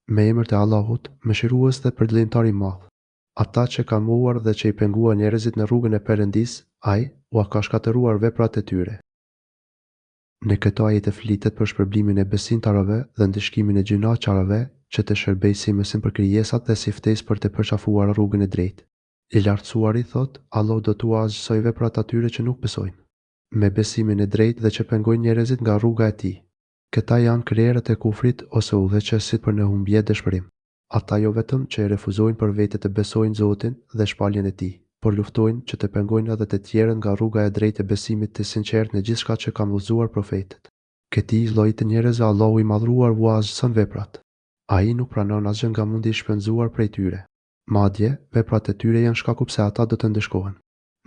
Me emër të Allahut, mëshirues dhe përdlimtar i madh. Ata që kanë mohuar dhe që i penguan njerëzit në rrugën e Perëndisë, ai ua ka shkatëruar veprat e tyre. Në këto ajete flitet për shpërblimin e besimtarëve dhe ndëshkimin e gjunaqarëve që të shërbejë si mësim për krijesat dhe si ftesë për të përqafuar rrugën e drejtë. I lartësuari thot, Allah do t'ua azhësoj veprat atyre që nuk besojnë, me besimin e drejtë dhe që pengojnë njerëzit nga rruga e tij. Këta janë krerët e kufrit ose udhëheqësit për në humbje dëshpërim. Ata jo vetëm që e refuzojnë për vete të besojnë Zotin dhe shpalljen e tij, por luftojnë që të pengojnë edhe të tjerën nga rruga e drejtë e besimit të sinqertë në gjithçka që kanë udhëzuar profetët. Këtij lloji të njerëzve Allahu i madhruar u azhëson veprat. Ai nuk pranon asgjë nga mundi i shpenzuar prej tyre. Madje, veprat e tyre janë shkaku pse ata do të ndëshkohen.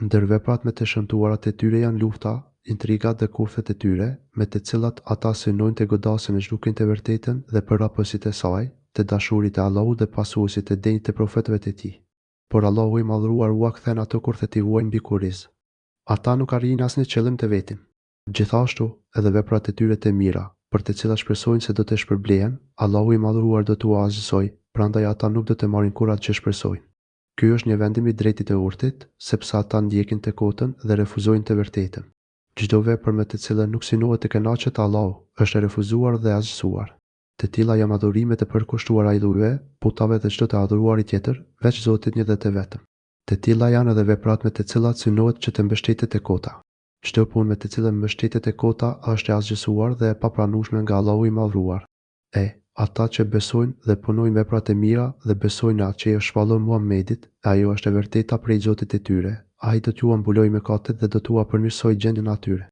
Ndër veprat me të shëmtuarat e tyre janë lufta, intrigat dhe kurthet e tyre, me të cilat ata synojnë të godasin e zhdukin të vërtetën dhe përrapësit e saj, të dashurit e Allahut dhe pasuesit e denjtë të profetëve të tij. Por Allahu i madhruar ua kthen ato kurthet i huaj mbi kuriz. Ata nuk arrin asnjë qëllim të vetin. Gjithashtu, edhe veprat e tyre të mira, për të cilat shpresojnë se do të shpërblehen, Allahu i madhruar do t'u azhësoj, prandaj ata nuk do të marrin kur atë që shpresojnë. Ky është një vendim i drejtit të urtit, sepse ata ndjekin të kotën dhe refuzojnë të vërtetën. Çdo vepër me të cilën nuk synohet të kënaqet Allahu, është e refuzuar dhe azhësuar. Të tilla janë adhurime të përkushtuara idhujve, putave dhe çdo të adhuruari tjetër, veç Zotit një dhe të vetëm. Të tilla janë edhe veprat me të cilat synohet që të mbështetet e kota. Çdo punë me të cilën mbështetet e kota është e azhësuar dhe e papranueshme nga Allahu i madhruar. Ata që besojnë dhe punojnë veprat e mira dhe besojnë atë që i është shpallur Muhamedit, ajo është e vërteta prej Zotit të tyre. Ai do t'ju mbulojë mëkatet dhe do t'u përmirësojë gjendjen atyre.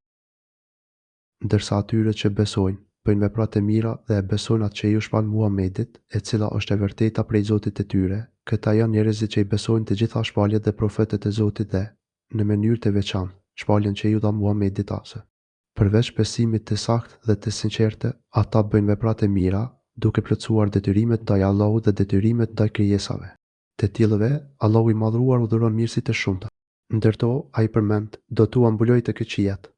Ndërsa atyre që besojnë, bëjnë veprat e mira dhe e besojnë atë që i është shpallur Muhamedit, e cila është e vërteta prej Zotit të tyre, këta janë njerëzit që i besojnë të gjitha shpalljet dhe profetët e Zotit dhe, në mënyrë të veçantë, shpalljen që i dha Muhamedit ase. Përveç besimit të saktë dhe të sinqertë, ata bëjnë veprat e mira, duke plotësuar detyrimet ndaj Allahut dhe detyrimet ndaj krijesave. Të tillëve, Allahu i madhruar u dhuron mirësi të shumta. Ndërto, ai përmend, do t'u mbuloj të këqijat.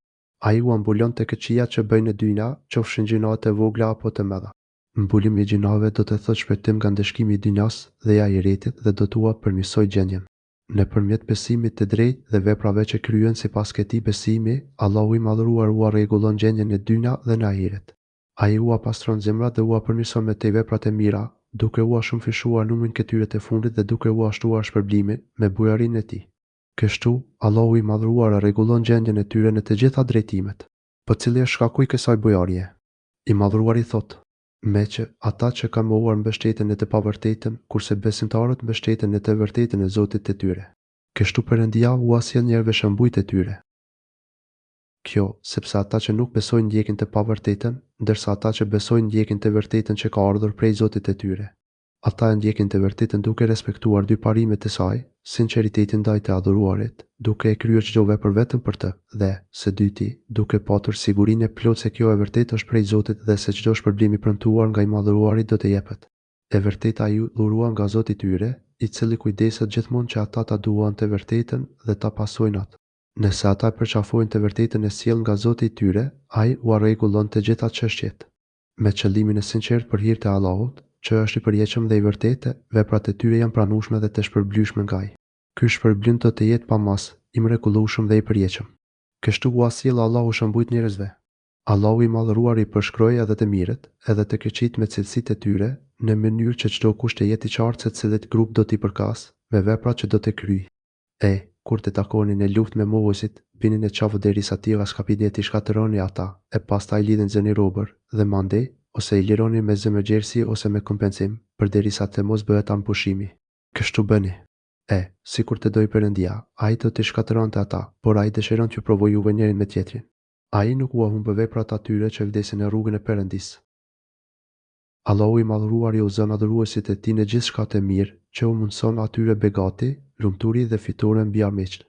Ai u mbulon të këqijat që bëjnë në dynja, qofshin gjinoat e vogla apo të mëdha. Mbulimi i gjinave do të thotë shpëtim nga ndëshkimi i dynjas dhe i ahiretit dhe do t'u përmirësoj gjendjen. Nëpërmjet besimit të drejtë dhe veprave që kryen sipas këtij besimi, Allahu i madhruar u rregullon gjendjen në dynja dhe në ahiret. Ai ua pastron zemrat dhe ua përmirëson me te veprat e mira, duke ua shumëfishuar numrin këtyre të fundit dhe duke ua shtuar shpërblimin me bujarinë e tij. Kështu, Allahu i madhruar rregullon gjendjen e tyre në të gjitha drejtimet. Po cili është shkaku i kësaj bujarie? I madhruari thotë, me që ata që kanë mohuar mbështetjen e të pavërtetën, kurse besimtarët mbështeten në të vërtetën e Zotit të tyre. Kështu Perëndia ua sjell njerëve shëmbujt e tyre. Kjo, sepse ata që nuk besojnë ndjekin të pavërtetën, ndërsa ata që besojnë ndjekin të vërtetën që ka ardhur prej Zotit të tyre. Ata ndjekin të vërtetën duke respektuar dy parimet e saj, sinqeritetin ndaj të adhuruarit, duke e kryer çdo vepër vetëm për të, dhe, së dyti, duke patur sigurinë e plotë se kjo e vërtetë është prej Zotit dhe se çdo shpërblim i premtuar nga i madhëruari do të jepet. E vërteta ju dhuruar nga Zoti i tyre, i cili kujdeset gjithmonë që ata ta duan të vërtetën dhe ta pasojnë atë. Nëse ata përqafojnë të vërtetën e sjell nga Zoti i tyre, ai u rregullon të gjitha çështjet. Me qëllimin e sinqert për hir të Allahut, që është i përjetshëm dhe i vërtetë, veprat e tyre janë pranueshme dhe të shpërblyeshme nga ai. Ky shpërblim do të jetë pamas, i mrekullueshëm dhe i përjetshëm. Kështu u sjell Allahu shëmbujt njerëzve. Allahu i madhëruar i përshkroi edhe të mirët, edhe të keqit me cilësitë e tyre, në mënyrë që çdo kush të jetë i qartë se cilit grup do t'i përkas, me veprat që do të kryejë. Kur të takonin në luftë me mohuesit, binin e qafë derisa tira skapidje t'i shkatëroni ata, e pastaj lidhin zëni robër, dhe mandej, ose i lironi me zemërgjerësi ose me kompensim, përderisa të mos bëhet anpushimi. Kështu bëni. Sikur të doj Perëndia, ai do t'i shkatëronte ata, por ai dëshiron t'ju provojë juve njërin me tjetrin. Ai nuk u humbë veprat atyre që vdesin në rrugën e Perëndisë. Allahu i madhruar i uzon adhuruesit e tij në gjithçka të mirë, që u mundson atyre begati, lumturi dhe fitore mbi armiqt.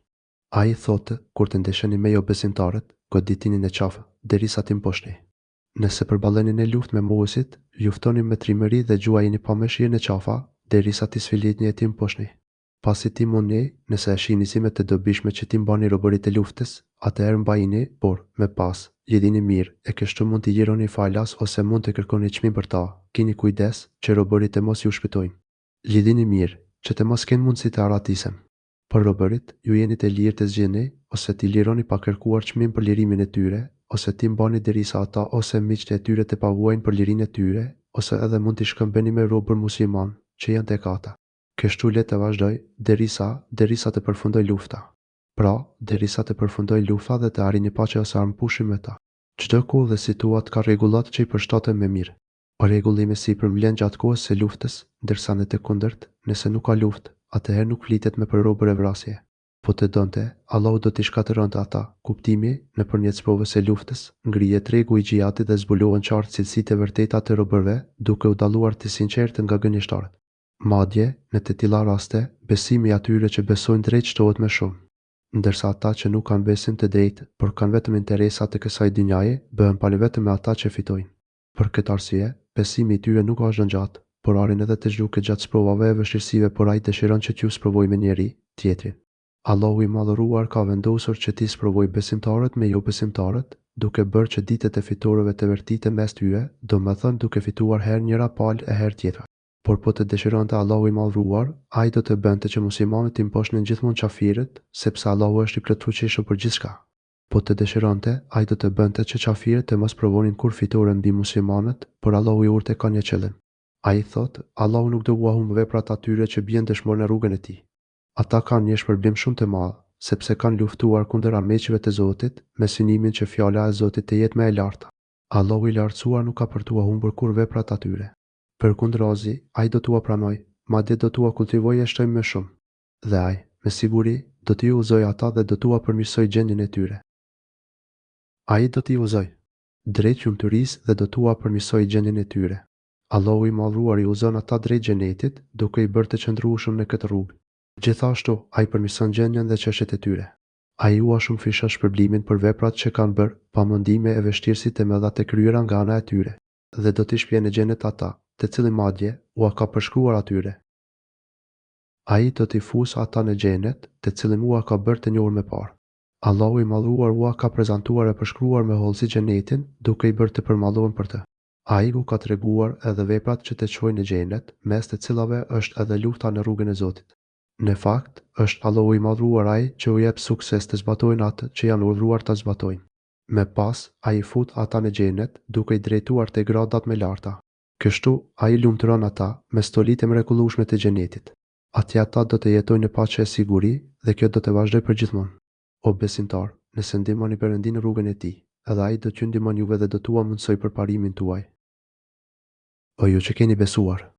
Ai thotë, kur të ndesheni me jo besimtarët, goditini në qafë, derisa t'im mposhni. Nëse përballeni në luftë me mohuesit, luftoni me trimëri dhe gjuajini pa mëshirë në qafa, derisa t'i sfilitni e t'im mposhni. Pasi ti mundi, nëse e shihni si me të dobishme që ti mbani robërit e luftës, atëherë mbajini, por, me pas, Lidhini mirë, e kështu mund t'i lironi falas ose mund të kërkoni çmim për ta. Keni kujdes që robërit të mos ju shpëtojnë. Lidhini mirë, që të mos kenë mundësi të arratisem. Për robërit, ju jeni të lirë të zgjeni, ose t'i lironi pa kërkuar çmim për lirimin e tyre, ose t'i mbani derisa ata ose miqtë e tyre të paguajnë për lirinë e tyre, ose edhe mund t'i shkëmbeni me robër musliman që janë tek ata. Kështu le të vazhdoj derisa të përfundoj lufta. Pra, derisa të përfundoj lufta dhe të arrini paqe ose armpushim me ta. Çdo kohë dhe situat ka rregullat që i përshtaten me mirë. Rregullimi sipër mbledh gjatë kohës së luftës, ndërsa në të kundërt, nëse nuk ka luftë, atëherë nuk flitet me për robër e vrasje. Po të donte, Allahu do t'i shkatëronte ata. Kuptimi, nëpërmjet provës së luftës, ngrihet tregu i xhihatit dhe zbulohen qartë cilësitë e vërteta të robërve, duke u dalluar të sinqertë nga gënjeshtarët. Madje, në të tilla raste, besimi i atyre që besojnë drejt shtohet më shumë. Ndërsa ata që nuk kanë besim të drejtë, por kanë vetëm interesa të kësaj dynjaje, bëhen palë vetëm me ata që fitojnë. Për këtë arsye, besimi i tyre nuk është gjatë, por arrin edhe të zhduket gjatë sprovave e vështirësive, por ai dëshiron që t'ju sprovoj me njeri tjetrin. Allahu i madhëruar ka vendosur që t'i sprovoj besimtarët me jo besimtarët, duke bërë që ditët e fitorëve të vërtite mes tyre, domethënë duke fituar herë njëra palë e herë tjetra. Por po të dëshironte Allahu i madhëruar, ai do të bënte që muslimanët i mposhnin gjithmonë qafirët, sepse Allahu është i plotfuqishëm për gjithçka. Po të dëshironte, ai do të bënte që qafirët të mos provonin kur fitore mbi muslimanët, por Allahu i urtë ka një qëllim. Ai thotë, Allahu nuk do ua humb veprat atyre që bien dëshmor në rrugën e tij. Ata kanë një shpërblim shumë të madh, sepse kanë luftuar kundër armiqve të Zotit, me synimin që fjala e Zotit të jetë më e lartë. Allahu i lartësuar nuk ka për t'ua humbur kur veprat atyre. Përkundrazi, ai do t'ua pranoj, madje do t'ua kultivojë shtojmë më shumë. Dhe ai, me siguri, do t'i uzoj ata dhe do t'ua përmirësoj gjendjen e tyre. Ai do t'i uzoj drejt lumturisë dhe do t'ua përmirësoj gjendjen e tyre. Allahu i madhruar i uzon ata drejt xhenetit, duke i bërë të qëndrueshëm në këtë rrugë. Gjithashtu, ai përmirëson gjendjen dhe çështjet e tyre. Ai ua shumëfishon shpërblimin për veprat që kanë bërë, pamendime e vështirësitë e mëdha të kryera nga ana e tyre, dhe do t'i shpjellë në xhenet ata, të cilin madje ua ka përshkruar atyre. Ai do t'i fusë ata në xhenet, të cilin ua ka bërë të njohur më parë. Allahu i madhruar ua ka prezantuar e përshkruar me hollësi xhenetin, duke i bërë të përmallohen për të. Ai u ka treguar edhe veprat që të çojnë në xhenet, mes të cilave është edhe lufta në rrugën e Zotit. Në fakt, është Allahu i madhruar ai që u jep sukses të zbatojnë atë që janë urdhëruar ta zbatojnë. Më pas, ai fut ata në xhenet, duke i drejtuar te gradat më larta. Kështu, ai lumturon ata me stolitë e mrekullueshme të xhenetit. Atje ata do të jetojnë në paqe e siguri dhe kjo do të vazhdojë përgjithmonë. O besimtar, nëse ndihmoni Perëndin në rrugën e tij, edhe ai do t'ju ndihmon juve dhe do t'ua mundsoj për parimin tuaj. O ju që keni besuar,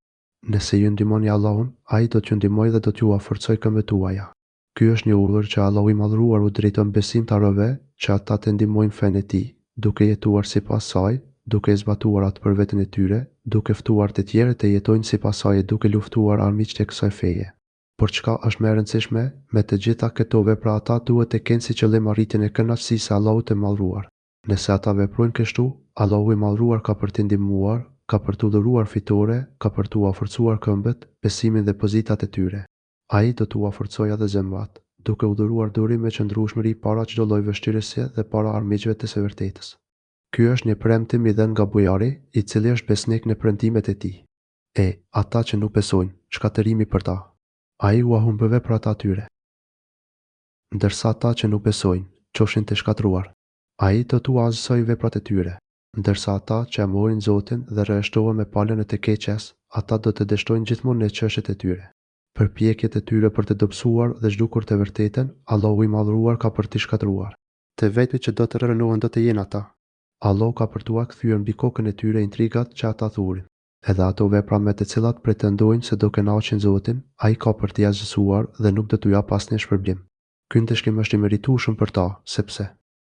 nëse ju ndihmoni Allahun, ai do t'ju ndihmojë dhe do t'ju forcojë këmbët tuaja. Ky është një urdhër që Allahu i madhruar u drejton besimtarëve që ata të ndihmojnë fenë e tij, duke jetuar sipas saj, duke zbatuar atë për veten e tyre, duke ftuar të tjerë të jetojnë sipas saj, duke luftuar armiqtë e kësaj feje. Por çka është më e rëndësishme, me të gjitha këto vepra ata duhet të kenë si qëllim arritjen e kënaqësisë së Allahut të madhruar. Nëse ata veprojnë kështu, Allahu i madhruar ka për t'i ndihmuar, ka për t'u dhuruar fitore, ka për t'u forcuar këmbët, besimin dhe pozitat e tyre. Ai do t'u forcojë edhe zemrat, duke u dhuruar durim me qëndrueshmëri para çdo lloji vështirësie dhe para armiqve të së vërtetës. Ky është një premtim i dhënë nga bujari, i cili është besnik në premtimet e tij. Ata që nuk besojnë, shkatërimi për ta. Ai u humbë veprat atyre. Ndërsa ata që nuk besojnë, qofshin të shkatruar, ai do t'u azsoj veprat e tyre. Ndërsa ata që e morin Zotin dhe rreshtohen me palën e të keqes, ata do të dështojnë gjithmonë në çështjet e tyre. Përpjekjet e tyre për të dobësuar dhe zhdukur të vërtetën, Allahu i madhruar ka për t'i shkatruar. Të vetmit që do të rënohen do të jenë ata. Allahu ka për t'ua kthyer mbi kokën e tyre intrigat që ata thurin. Edhe ato vepra me të cilat pretendojnë se do kënaqin Zotin, ai ka për t'i azhësuar dhe nuk do t'u jap asnjë shpërblim. Ky ndeshkim është i meritueshëm për ta, sepse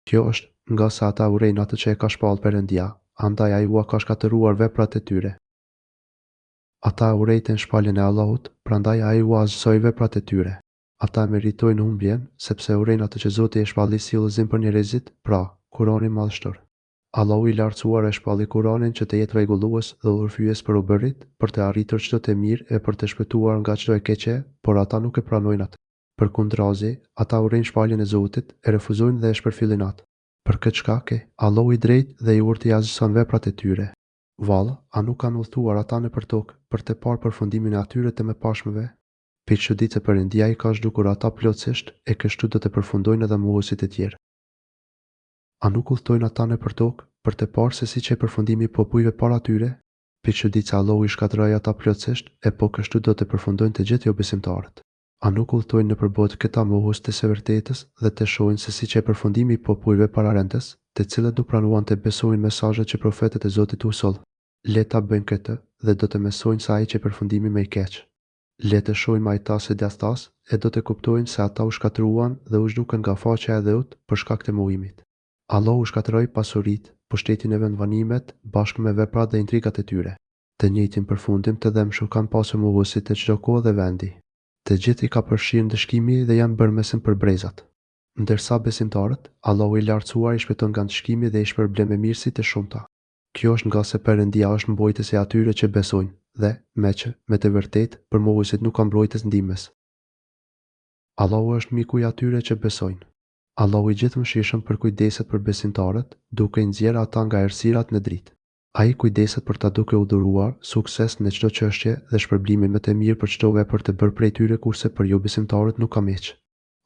kjo është nga sa ata urrejnë atë që e ka shpallë Perëndia, andaj ai ua ka shkatëruar veprat e tyre. Ata urrejtën shpalljen e Allahut, prandaj ai ua azhësoi veprat e tyre. Ata meritojnë humbjen, sepse urrejnë atë që Zoti e shpalli si udhëzim për njerëzit, pra, Kurani madhështor. Allahu i lartësuar e shpalli Kuranin që të jetë rregullues dhe udhëfyes për robërit, për të arritur çdo të mirë e për të shpëtuar nga çdo e keqe, por ata nuk e pranojnë atë. Përkundrazi, ata urrejnë shpalljen e Zotit, e refuzojnë dhe e shpërfillin atë. Për këtë shkake, Allahu i drejtë dhe i urtë i azhëson veprat e tyre. Vallë, a nuk kanë udhëtuar ata nëpër tokë për të parë përfundimin e atyre të mëpashmëve? Për çuditë se Perëndia i ka zhdukur ata plotësisht e kështu do të përfundojnë edhe mohuesit e tjerë. A nuk udhëtojnë ata nëpër tokë për të parë se si që përfundimi i popujve para tyre? Për çuditë se Allahu i shkatërroi ata plotësisht e po kështu do të përfundojnë të gjithë besimtarët. A nuk udhëtojnë nëpër botë këta mohues të së vërtetës dhe të shohin se si që përfundimi i popujve pararendës, të cilët nuk pranuan të besojnë mesazhet që profetët e Zotit u soll. Le ta bëjnë këtë dhe do të mësojnë se ai që përfundimi më i keq. Le të shohin majtas e djathtas e do të kuptojnë se ata u shkatëruan dhe u zhdukën nga faqja e dheut për shkak të mohimit. Allahu shkatërroi pasuritë, pushtetin e vendvanimet bashkë me veprat dhe intrigat e tyre. Të njëjtin përfundim të dëmshëm kanë pasur mohuesit të çdo kohë dhe vendi. Të gjithë i ka përfshirë ndëshkimi dhe janë bërë mesin për brezat. Ndërsa besimtarët, Allahu i lartësuar i shpëton nga ndëshkimi dhe i shpërblen me mirësi të shumta. Kjo është nga se Perëndia është mbrojtës e atyre që besojnë dhe, meqë, me të vërtetë, për mohuesit nuk ka mbrojtës ndihmës. Allahu është miku i atyre që besojnë. Allahu i gjithëmshirshëm përkujdeset për besimtarët, duke i nxjerrë ata nga errësirat në dritë. Ai kujdeset për ta duke u dhuruar sukses në çdo çështje dhe shpërblimin më të mirë për çdo vepër të bërë prej tyre kurse për ju besimtarët nuk ka miq.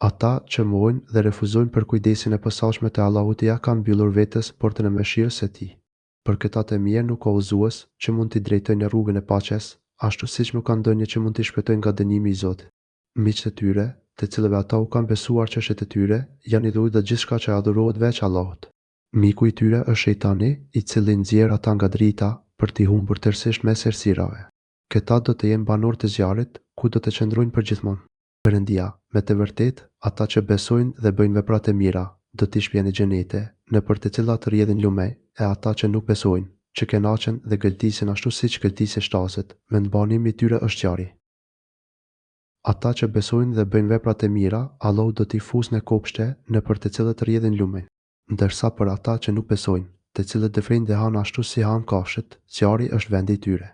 Ata që mohojnë dhe refuzojnë për kujdesin e posaçme të Allahut ja kanë mbyllur vetes portën e mëshirës së Tij. Për këta të mirë nuk ka udhëzues që mund t'i drejtojnë në rrugën e paqes, ashtu siç nuk ka ndonjë që mund t'i shpëtojnë nga dënimi i Zotit. Miqtë e tyre, të cilëve ata u kanë besuar çështjet e tyre, janë i dhujtë dhe gjithçka që adhurohet veç Allahut. Miku i tyre është shejtani, i cili nxjerr ata nga drita për t'i humbur tërësisht mes errësirave. Këta do të jenë banorë të zjarrit, ku do të qëndrojnë përgjithmonë. Perëndia, me të vërtetë, ata që besojnë dhe bëjnë vepra të mira, do t'i shpjejë në xhenete, nëpër të cilat rrjedhin lume, e ata që nuk besojnë, që kënaqen dhe gëltisin ashtu siç gëltisë shtazet, vendbanimi i tyre është zjarri. Ata që besojnë dhe bëjnë vepra të mira, Allahu do t'i fusë në kopshte nëpër të cilat rrjedhin lume. Ndërsa për ata që nuk besojnë, të cilët dëfrejnë dhe hanë ashtu si hanë kafshët, zjarri është vendi i tyre.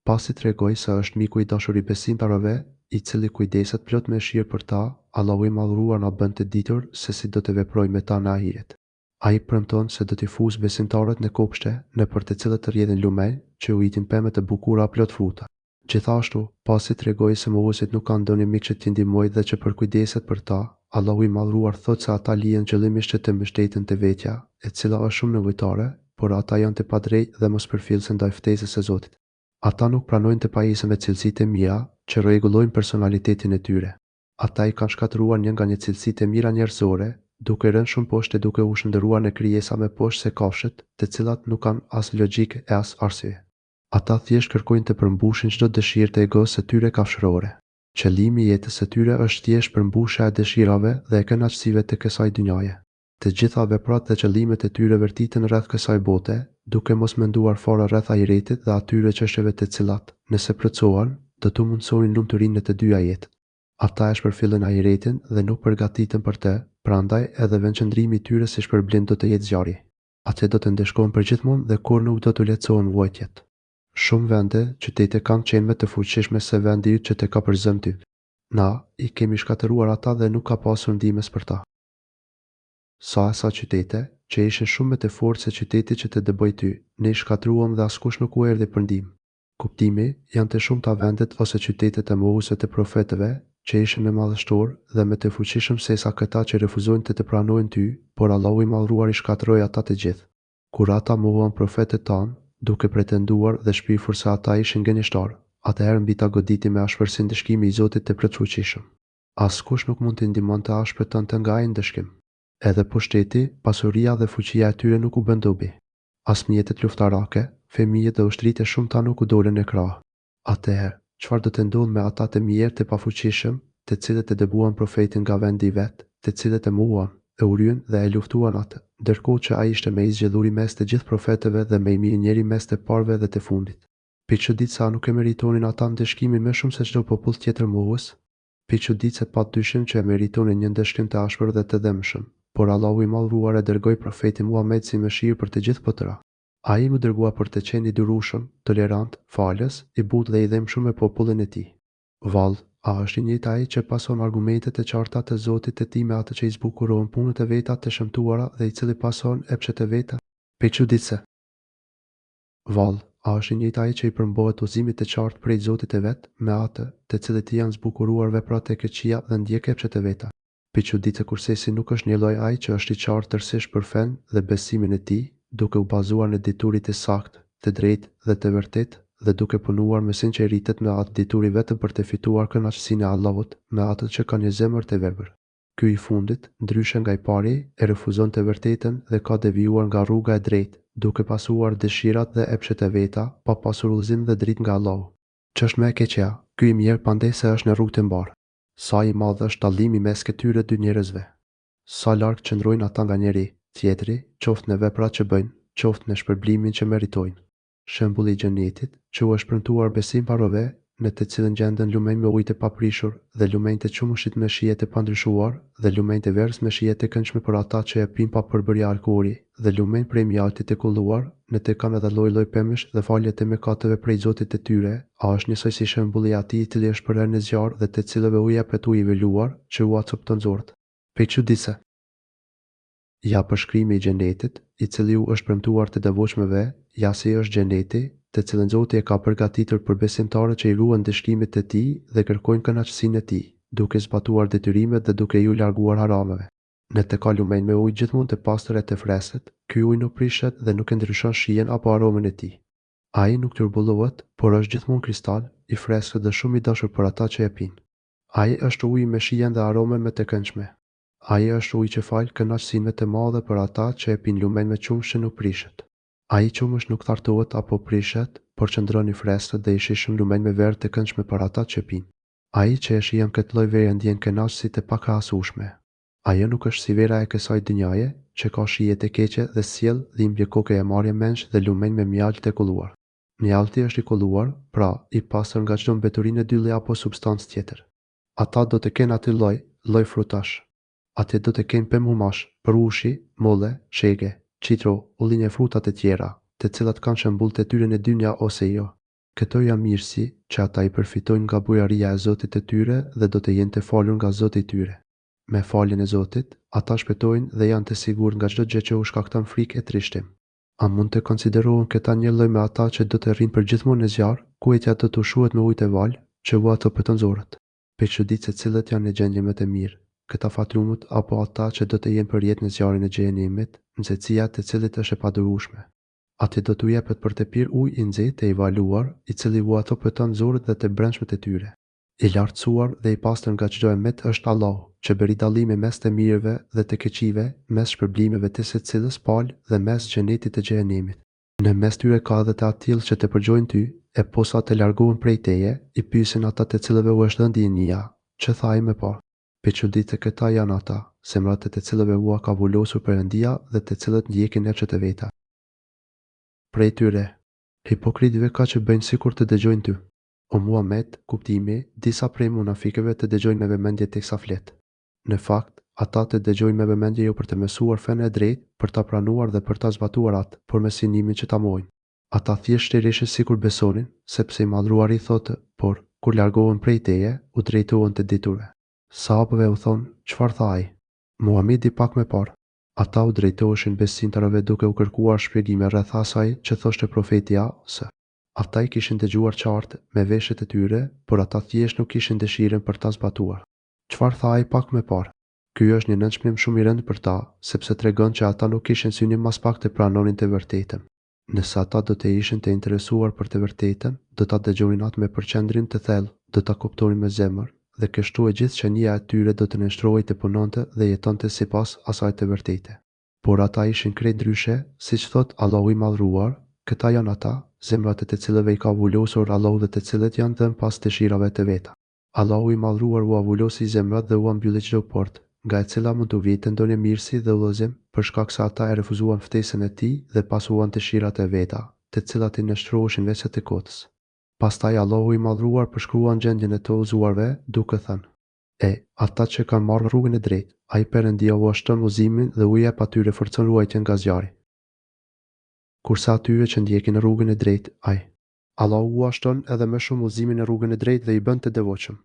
Pasi tregoi se është miku i dashur i besimtarëve, i cili kujdeset plot me mëshirë për ta, Allahu i madhruar na bën të ditur se si do të veprojmë me ta në ahiret. Ai premton se do t'i fusë besimtarët në kopshte, nëpër të cilët rrjedhin lume, që u itin pemë të bukura plot fruta. Gjithashtu, pasi tregoi se mohuesit nuk kanë ndonjë mik që t'i ndihmojë dhe që përkujdeset për ta, Allahu i madhruar thot se ata lihen qëllimisht që të mbështeten te vetja, e cila është shumë nevojtare, por ata janë të padrejtë dhe mospërfillëse ndaj ftesës së Zotit. Ata nuk pranojnë të pajisën me cilësitë e mira që rregullojnë personalitetin e tyre. Ata i kanë shkatëruar një nga një cilësi të mira njerëzore, duke rënë shumë poshtë e duke u shndërruar në krijesa më poshtë se kafshët, të cilat nuk kanë as logjikë e as arsye. Ata thjesht kërkojnë të përmbushin çdo dëshirë të egos së tyre kafshërore. Qëllimi i jetës së tyre është thjesht përmbushja e dëshirave dhe e kënaqësive të kësaj dynjaje. Të gjitha veprat dhe qëllimet e tyre vërtiten rreth kësaj bote, duke mos menduar fare rreth ahiretit dhe atyre çështjeve të cilat, nëse plotësohen, do t'u mundsonin lumturinë në të dyja jetë. Ata e shpërfillen ahiretin dhe nuk përgatiten për të, prandaj edhe vendqëndrimi i tyre si shpërblim do të jetë zjarri. Ata do të ndeshkohen përgjithmonë dhe kur nuk do t'u lehtësohen vuajtjet. Shumë vende, qytete kanë qenë më të fuqishme se vendi yt që të ka përzëm ty. Na, i kemi shkatëruar ata dhe nuk ka pasur ndihmës për ta. Sa qytete, që ishin shumë më të fortë se qyteti që të dëboj ty, ne i shkatëruam dhe askush nuk u erdhi për ndihmë. Kuptimi, janë të shumta vendet ose qytetet e mohuesve të profetëve, që ishin më madhështor dhe më të fuqishëm se sa këta që refuzojnë të pranojnë ty, por Allahu i madhruar i shkatërroi ata të gjithë. Kur ata mohuan profetët tanë, duke pretenduar dhe shpifur se ata ishin gënjeshtar, atëherë mbi ta goditi me ashpërsinë dëshkimi i Zotit të plotfuqishëm. Askush nuk mund të ndihmonte ta shpëtonte nga ai dëshkim. Edhe pushteti, pasuria dhe fuqia e tyre nuk u bën dobi. As mjetet luftarake, fëmijët dhe ushtritë e shumta nuk u dolën në krah. Atëherë, çfarë do të ndodhë me ata të mirë të pafuqishëm, të cilët e dëbuan profetin nga vendi i vet, të cilët e mohuan, e uryen dhe e luftuan atë, ndërkohë që ai ishte më i zgjedhuri mes të gjithë profetëve dhe më i miri njeri mes të parëve dhe të fundit. Pi çudit sa nuk e meritonin ata ndeshkimin më shumë se çdo popull tjetër mohues? Pi çudit se padyshim që e meritonin një ndeshkim të ashpër dhe të dëmshëm, por Allahu i madhruar e dërgoi profetin Muhammed si mëshirë për të gjithë botëra. Ai u dërgua për të qenë i durueshëm, tolerant, falës, i butë dhe i dëmshëm me popullin e tij. Vallë, a është i njëjtë ai që pason argumentet e qarta të Zotit e tij me atë që i zbukurohen punët e veta të shëmtuara dhe i cili pason epshet e veta? Pe çuditse. Vallë, a është i njëjtë ai që i përmbohet udhëzimit të qartë prej Zotit e vet me atë të cilit i janë zbukuruar veprat e këqija dhe ndjek epshet e veta? Pe çuditse kursesi nuk është një lloj ai që është i qartë tërësisht për fen dhe besimin e tij, duke u bazuar në diturit të saktë, të drejtë dhe të vërtetë dhe duke punuar me sinqeritet me atë dituri vetëm për të fituar kënaqësinë e Allahut me atë që ka një zemër të verbër. Ky i fundit, ndryshe nga i pari, e refuzon të vërtetën dhe ka devijuar nga rruga e drejtë, duke pasuar dëshirat dhe epshet e veta, pa pasur udhëzim dhe dritë nga Allahu. Ç'është më e keqja, ky i mirë pandej se është në rrugë të mbarë. Sa i madh është dallimi mes këtyre dy njerëzve. Sa larg qëndrojnë ata nga njëri tjetri, qoftë në veprat që bëjnë, qoftë në shpërblimin që meritojnë. Shembulli i xhenetit, që u është premtuar besim parove, në të cilën gjenden lumenj me ujë të paprishur dhe lumenj të qumshit me shije të pandryshuar dhe lumenj të verës me shije të këndshme për ata që e pinë pa përbërje alkooli dhe lumenj prej mjaltit të kulluar, në të kanë edhe lloj-lloj pemësh dhe falje të mëkateve prej Zotit të tyre, a është njësoj si shembulli i atij i cili është përrer në zjarr dhe të cilëve u jepet ujë i veluar, që u acopton zorët. Pe çuditse. Ja përshkrimi i xhenetit, i cili u është premtuar të devotshmëve, ja si është xheneti, të cilën Zoti e ka përgatitur për besimtarët që i ruan dëshkimet e tij dhe kërkojnë kënaqësinë e tij, duke zbatuar detyrimet dhe duke ju larguar harameve. Në të ka lumenj me ujë gjithmonë të pastër e të freskët, ky ujë nuk prishet dhe nuk e ndryshon shijen apo aromën e tij. Ai nuk turbullohet, por është gjithmonë kristal, i freskët dhe shumë i dashur për ata që e pinë. Ai është uji me shijen dhe aromën më të këndshme. Ai është ujë që fal kënaqësinë të madhe për ata që e pinë lumenj me qumësht që nuk prishet. Ai qumësht nuk thartohet apo prishet, por qëndron i freskët dhe i shishëm lumenj me verë të këndshme për ata që pinë. Ai që e shijon këtë lloj vere ndjen kënaqësi të pakrahasueshme. Ajo nuk është si vera e kësaj dynjaje, që ka shije të keqe dhe sjell dhimbje koke e marrje mensh dhe lumenj me mjalt të kulluar. Mjalti është i kulluar, pra i pastër nga çdo mbeturinë e dylli apo substancë tjetër. Ata do të kenë aty lloj frutash. Atje do të kenë pemë humash, përushi, molle, shege, qitro, ullinj e frutat e tjera, të cilat kanë shembullt e tyre në dynja ose jo. Këto janë mirësi që ata i përfitojnë nga bujaria e Zotit të tyre dhe do të jenë të falur nga Zoti i tyre. Me faljen e Zotit, ata shpëtojnë dhe janë të sigurt nga çdo gjë që u shkakton frikë e trishtim. A mund të konsiderohen këta një lloj me ata që do të rrinë përgjithmonë në zjarr, ku etja do të ushuhet me ujë të val, që u ato pëton zorët? Pe çuditse cilët janë në gjendje më të mirë, këta fatrumët apo ata që do të jenë për jetë në zjarrin e xhenemit, nxehtësia të cilit është e padurueshme. Atje do t'u jepet për të pirë ujë i nxehtë e i valuar, i cili u ato pëton zorët dhe të brendshmet e tyre. I lartësuar dhe i pastër nga çdo emet është Allahu, që bëri dallime mes të mirëve dhe të keqive, mes shpërblimeve të secilës palë dhe mes xhenetit të xhenemit. Në mes tyre ka edhe të atill që të përgjojnë ty, e posa të largohen prej teje, i pyesin ata të cilëve u është dhënë dinia, që tha ai më parë. Pe çuditë këta janë ata, zemrat e të cilëve u ka vullosur Perëndia dhe të cilët ndjekin epshet e veta. Prej tyre, hipokritëve ka që bëjnë sikur të dëgjojnë ty. O Muhammed, kuptimi, disa prej munafikëve të dëgjojnë me vëmendje teksa flet. Në fakt, ata të dëgjojnë me vëmendje jo për të mësuar fenë e drejtë, për ta pranuar dhe për ta zbatuar atë, por me synimin që ta mohojnë. Ata thjesht rrishin sikur besonin, sepse i madhruari thotë, por kur largohen prej teje, u drejtohen të diturve. Sahabëve u thonë, çfarë tha ai? Muhamedi pak më parë. Ata u drejtoheshin besimtarëve duke u kërkuar shpjegime rreth asaj që thoshte profeti ose. Ata i kishin dëgjuar qartë me veshët e tyre, por ata thjesht nuk kishin dëshirën për ta zbatuar. Çfarë tha ai pak më parë? Ky është një nënçmim shumë i rëndë për ta, sepse tregon që ata nuk kishin synim mas pak të pranonin të vërtetën. Nëse ata do të ishin të interesuar për të vërtetën, do ta dëgjonin atë me përqendrim të thellë, do ta kuptonin me zemër, dhe kështu e gjithë qenia e tyre do të nënshtrohej të punonte dhe jetonte sipas asaj të vërtete. Por ata ishin krejt ndryshe, siç thot Allahu i madhruar, këta janë ata, zemrat e të cilëve i ka vullosur Allahu dhe të cilët janë dhënë pas dëshirave të veta. Allahu i madhruar u avullosi zemrat dhe u mbylli çdo portë, nga e cila mund të vijte ndonjë mirësi dhe udhëzim, për shkak se ata e refuzuan ftesën e tij dhe pasuan dëshirat e veta, të cilat i nështroheshin veçat e kotës. Pastaj Allahu i madhruar përshkruan gjendjen e të udhëzuarve, duke thënë: ata që kanë marrë rrugën e drejtë, ai Perëndia u shton udhëzimin dhe u jep atyre forcën ruajtjen nga zjarri. Kurse atyre që ndjekin rrugën e drejtë, ai Allahu uashton edhe më shumë udhëzimin në rrugën e drejtë dhe i bën të devotshëm.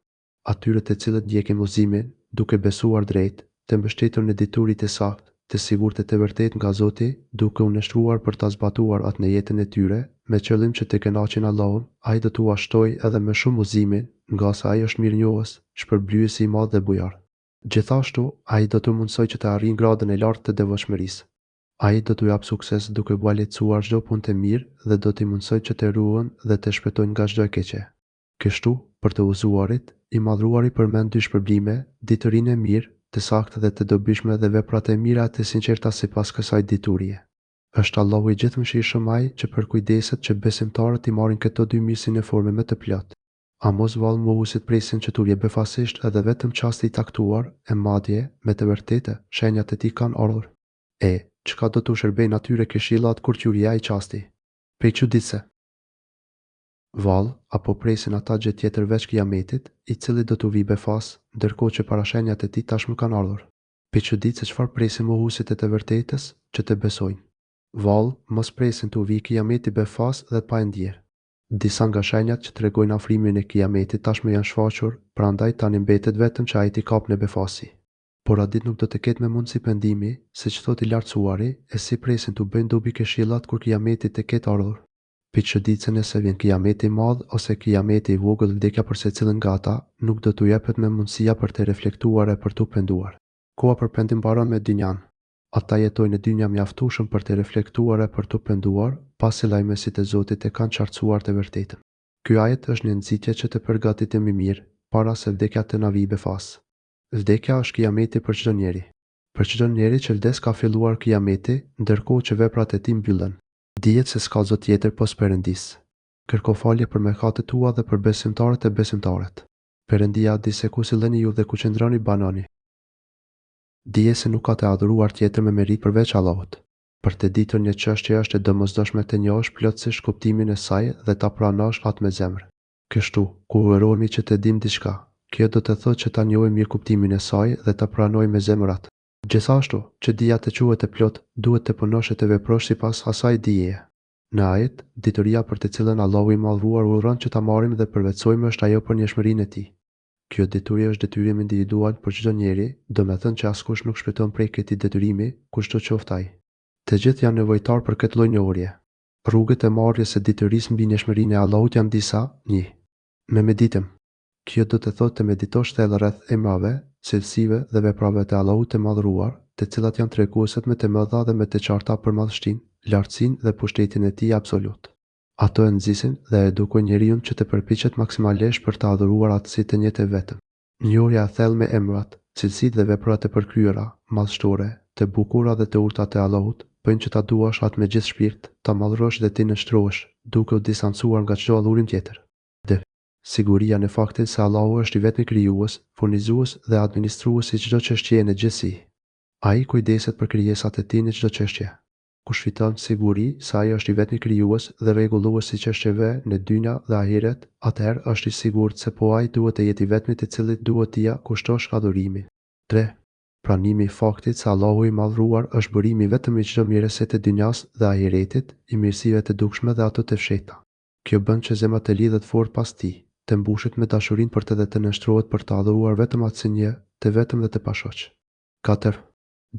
Atyre të cilët ndjekin udhëzimin, duke besuar drejt, të mbështetur në diturit e saktë, të sigurt e të vërtet nga Zoti, duke u nështruar për ta zbatuar atë në jetën e tyre, me qëllim që të kënaqin Allahun, ai do t'u ashtojë edhe më shumë udhëzimin, nga sa ai është mirënjohës, shpërblyesi i madh dhe bujar. Gjithashtu, ai do t'u mundsojë që të arrijë gradën e lartë të devotshmërisë. Ai do t'u jap sukses duke bua lehtësuar çdo punë të mirë dhe do t'i mundsojë që të ruhen dhe të shpëtojnë nga çdo e keqe. Kështu, për të udhëzuarit, i madhruari përmend dy shpërblime, diturinë e mirë, të saktë dhe të dobishme dhe veprat e mira të sinqerta sipas kësaj diturie. Është Allahu i gjithëmshirshëm ai që përkujdeset që besimtarët i marrin këto dy mirësi në formë më të plotë. A mos vallë mohuesit presin që t'u vje befasisht edhe vetëm çasti i taktuar, e madje, me të vërtetë, shenjat e tij kanë ardhur. Çka do t'u shërbejnë atyre këshillat kur qyria i çasti? Prej çuditse. Vallë, apo presin ata gjë tjetër veç kiametit, i cili do t'u vi befas, ndërkohë që parashenjat e tij tashmë kanë ardhur. Prej çuditse çfarë presin mohuesit e të vërtetës që të besojnë. Vallë, mos presin t'u vi kiameti befas dhe pa e ndjerë. Disa nga shenjat që tregojnë afrimin e kiametit tashmë janë shfaqur, prandaj tani mbetet vetëm që ai t'i kapë në befasi. Por a ditë nuk do të ketë me mundësi pendimi, siç thotë i lartësuari, e si presin t'u bëjnë dobi këshillat kur kiameti të ketë ardhur. Për çuditse nëse vjen kiameti i madh ose kiameti i vogël, vdekja për secilin nga ata nuk do t'u jepet me mundësia për të reflektuar e për t'u penduar. Koha për pendim mbaron me dynjan. Ata jetojnë në dynja mjaftueshëm për të reflektuar e për t'u penduar, pasi lajmësit e Zotit e kanë qartësuar të vërtetën. Ky ajet është një nxitje që të përgatitemi mirë, para se vdekja të na vijë befas. Vdekja është kiameti për çdo njeri. Për çdo njeri që vdes ka filluar kiameti, ndërkohë që veprat e tij mbyllen. Dihet se s'ka zot tjetër pos Perëndis. Kërko falje për mëkatet tua dhe për besimtarët e besimtaret. Perëndia di se ku silleni ju dhe ku qëndroni banani. Dije se nuk ka të adhuruar tjetër me merit përveç Allahut. Për të ditur një çështje është e domosdoshme të njohësh plotësisht kuptimin e saj dhe ta pranosh atë me zemër. Kështu, kur urohemi që të dimë diçka, kjo do të thotë që ta njohim mirë kuptimin e saj dhe ta pranojmë me zemër atë. Gjithashtu, që dija të quhet e plot, duhet të punosh e të veprosh sipas asaj dijeje. Në ajet, dituria për të cilën Allahu i madhruar urdhron që ta marrim dhe përvetsojmë është ajo për njëshmërinë e tij. Kjo detyrë është detyrim individual për çdo njeri, domethënë që askush nuk shpëton prej këtij detyrimi, kushdo qoftë ai. Të gjithë janë nevojtar për këtë lloj njohurje. Rrugët e marrjes së detyrisë mbi njëshmërinë e Allahut janë disa: 1. Me meditim. Kjo do të thotë të meditosh thellë rreth emrave, cilësive dhe veprave të Allahut të madhruar, të cilat janë tregueset me të mëdha dhe me të qarta për madhështinë, lartësinë dhe pushtetin e tij absolut. Ato e nxisin dhe edukojnë njeriu që të përpiqet maksimalisht për të adhuruar atë të njëjtë vetëm. Njohja e thellë me emrat, cilësitë dhe veprat e përkryera, madhështore, të bukura dhe të urta të Allahut, bëjnë që ta duash atë me gjithë shpirt, ta madhrosh dhe ti nështrohesh, duke u distancuar nga çdo adhurim tjetër. Siguria në faktin se Allahu është i vetmi krijues, furnizues dhe administrues i çdo çështjeje në gjithësi. Ai kujdeset për krijesat e tij në çdo çështje. Kush fiton siguri se ai është i vetmi krijues dhe rregullues i çështjeve në dynja dhe ahiret, atëherë është i sigurt se po ai duhet të jetë i vetmi te cilit duhet t'i kushtosh adhurimi. 3. Pranimi i faktit se Allahu i madhruar është bërimi vetëm i çdo mirësie të dynjas dhe ahiretit, i mirësive të dukshme dhe ato të fshehta. Kjo bën që zemra të lidhet fort pas tij, të mbushet me dashurinë për të dhe të nështrohet për të adhuruar vetëm atë si një, të vetëm dhe të pashoq. 4.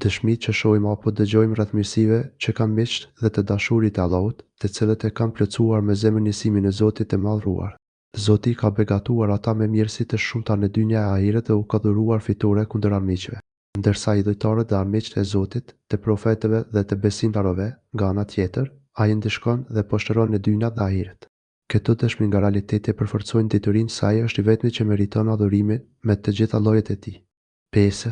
Dëshmitë që shohim apo dëgjojmë rreth mirësive që kanë miqt dhe të dashurit e Allahut, të cilët e kanë plotësuar me zemërnjësimin e Zotit të madhruar. Zoti ka begatuar ata me mirësi të shumta në dynja e ahiret dhe u ka dhuruar fitore kundër armiqve. Ndërsa idhujtarët dhe armiqtë e Zotit, të profetëve dhe të besimtarëve, nga ana tjetër, ai ndeshkon dhe poshtëron në dynja dhe ahiret. Këto dëshmi nga realiteti përforcojnë detyrinë se ai është i vetmi që meriton adhurimin me të gjitha llojet e tij. 5.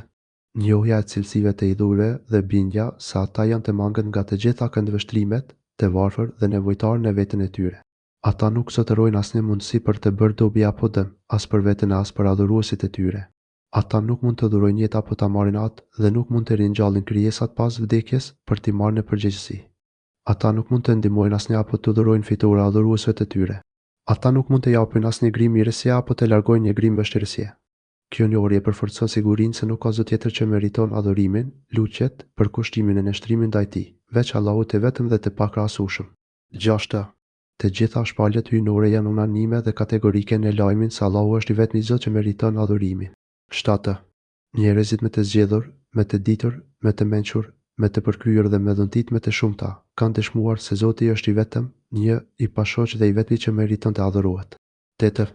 Njohja e cilësive të idhujve dhe bindja se ata janë të mangët nga të gjitha këndvështrimet, të varfër dhe nevojtar në veten e tyre. Ata nuk zotërojnë asnjë mundësi për të bërë dobi apo dëm, as për veten as për adhuruesit e tyre. Ata nuk mund të dhurojnë jetë apo ta marrin atë dhe nuk mund të ringjallin krijesat pas vdekjes për t'i marrë në përgjegjësi. Ata nuk mund të ndihmojnë asnjë apo të dhurojnë fitura adhuruesve të tyre. Ata nuk mund të japin asnjë grim mirësie apo të largojnë një grim vështirësie. Kjo njohurje përforcon sigurinë se nuk ka zot tjetër që meriton adhurimin, lutjet, përkushtimin e nështrimin ndaj tij, veç Allahut të vetëm dhe të pakrahasueshëm. 6. Të gjitha shpalljet hyjnore janë unanime dhe kategorike në lajmin se Allahu është i vetmi Zot që meriton adhurimin. 7. Njerëzit me të zgjedhur, me të ditur, me të mençur, me të përkryer dhe me dhuntit me të shumta, kanë dëshmuar se Zoti është i vetëm, një, i pashoq dhe i vetmi që meriton të adhurohet. 8.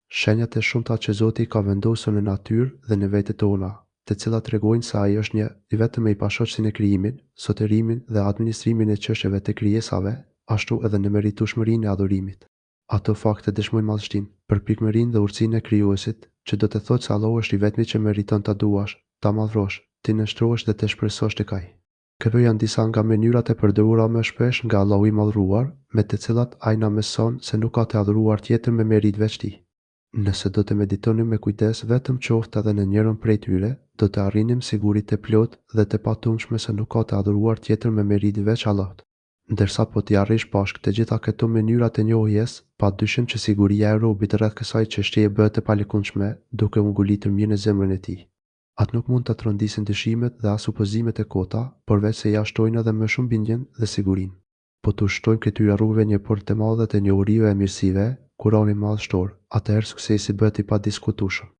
Shenjat e shumta që Zoti ka vendosur në natyrë dhe në vetët tona, të cilat tregojnë se ai është një i vetëm e i pashoqsi në krijimin, sotërimin dhe administrimin e çështjeve të krijesave, ashtu edhe në meritueshmërinë e adhurimit. Ato fakte dëshmojnë madhështinë, përpikmërinë dhe urtësinë e krijuesit, që do të thotë se Allahu është i vetmi që meriton ta duash, ta madhrosh, të nështrohesh dhe të shpresosh tek ai. Këto janë disa nga mënyrat e përdorura më shpesh nga Allahu i madhruar, me të cilat ai na mëson se nuk ka të adhuruar tjetër me merit veç tij. Nëse do të meditonim me kujdes vetëm qoftë edhe në njërin prej tyre, do të arrinim siguritë e plotë dhe të patundshme se nuk ka të adhuruar tjetër me merit veç Allahut. Ndërsa po t'i arrish bashkë të gjitha këto mënyra të njohjes, padyshim që siguria e robit rreth kësaj çështjeje bëhet e palekundshme, duke u ngullitur mirë në zemrën e tij. Atë nuk mund të trondisin dyshimet dhe as supozimet e kota, por veç se ja shtojnë edhe më shumë bindjen dhe sigurinë. Po të shtojmë këtyre rrugëve një portë të madhe të njohurive e mirësive, Kurani madh shtor, atëherë suksesi bëhet i padiskutueshëm.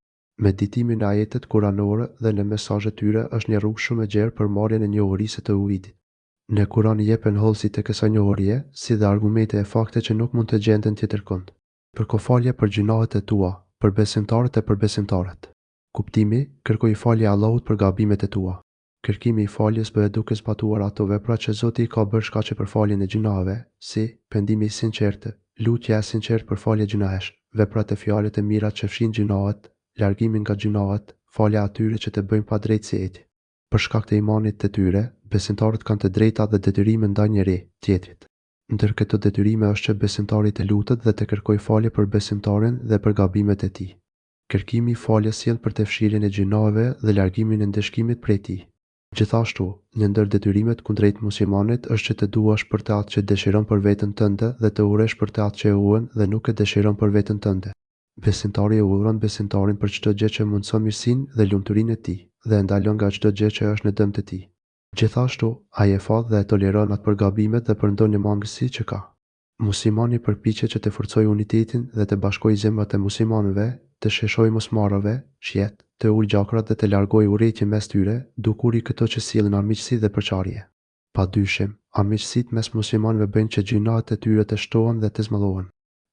Meditimi në ajetet kuranore dhe në mesazhet tyre është një rrugë shumë e gjerë për marrjen e njohurisë së tauhidit. Në Kur'an jepen hollësi të kësaj njohurie, si dhe argumente e fakte që nuk mund të gjenden tjetër kënd. Kërko falje për gjunahet e tua, për besimtarët e për besimtarët. Kuptimi, kërkoj falje Allahut për gabimet e tua. Kërkimi i faljes bëhet duke zbatuar ato vepra që Zoti ka bërë shkaqe për faljen e gjunaheve, si pendimi i sinqertë, lutja e sinqertë për falje gjunahesh, veprat e fjalët e mira që fshin gjunahet, largimi nga gjunahet, falja atyre që të bëjnë pa drejtësi. Për shkak të imanit të tyre, besimtarët kanë të drejta dhe detyrime ndaj njëri tjetrit. Ndër këto detyrime është që besimtari të lutet dhe të kërkojë falje për besimtarin dhe për gabimet e tij. Kërkimi i faljes sjell për të fshirjen e gjunaheve dhe largimin e ndeshkimit prej tij. Gjithashtu, një ndër detyrimet kundrejt muslimanit është që të duash për të atë që dëshiron për veten tënde dhe të uresh për të atë që e uën dhe nuk e dëshiron për veten tënde. Besimtari e udhëron besimtarin për çdo gjë që mundson mirësinë dhe lumturinë e tij dhe e ndalon nga çdo gjë që është në dëm të tij. Gjithashtu, ai e fal dhe e toleron atë për gabimet dhe për ndonjë mangësi që ka. Muslimani përpiqet që të forcojë unitetin dhe të bashkojë zemrat e muslimanëve, të sheshojë mosmarrëve, shihet, të ulë gjakrat dhe të largojë urrëtitjen mes tyre, dukuri këto që sillin armiqësi dhe përçarje. Padyshim, armiqësitë mes muslimanëve bëjnë që gjunahet e tyre të shtohen dhe të zmëllohen.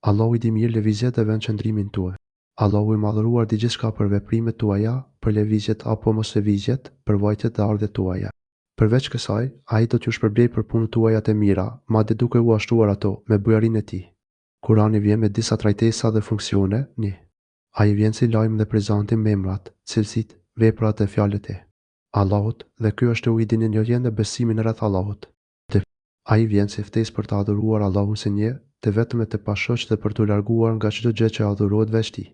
Allahu i di mirë lëvizjet dhe vendqëndrimin tuaj. Allahu i madhëruar di gjithçka për veprimet tuaja, për lëvizjet apo mos lëvizjet, për vajtjet dhe ardhjet tuaja. Përveç kësaj, ai do t'ju shpërblej për punët tuaja të mira, madje duke u ashtruar ato me bujarinë e tij. Kurani vjen me disa trajtesa dhe funksione, një. Ai vjen si lajm dhe prezantim me emrat, cilësitë, veprat dhe fjalët e Allahut, dhe ky është tauhidi në njohjen dhe besimin rreth Allahut. Ai vjen si ftesë për të adhuruar Allahun si një, të vetëm e të pashoq dhe për t'u larguar nga çdo gjë që adhurohet veç tij.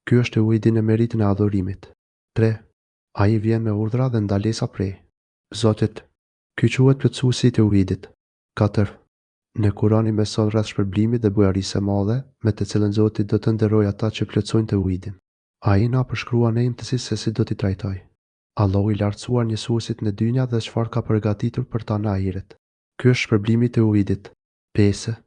Ky është tauhidi në meritën e adhurimit. 3. Ai vjen me urdhra dhe ndalesa prej Zotit. Ky quhet plotësuesi i tauhidit. 4. Në Kur'an i mëson rreth shpërblimit dhe bujarisë së madhe, me të cilën Zoti do të nderojë ata që plotësojnë tauhidin. Ai na përshkruan në imtësi se si do t'i trajtojë. Allahu i lartësuar njësuesit në dynja dhe çfarë ka përgatitur për ta në ahiret. Ky është shpërblimi i tauhidit. 5.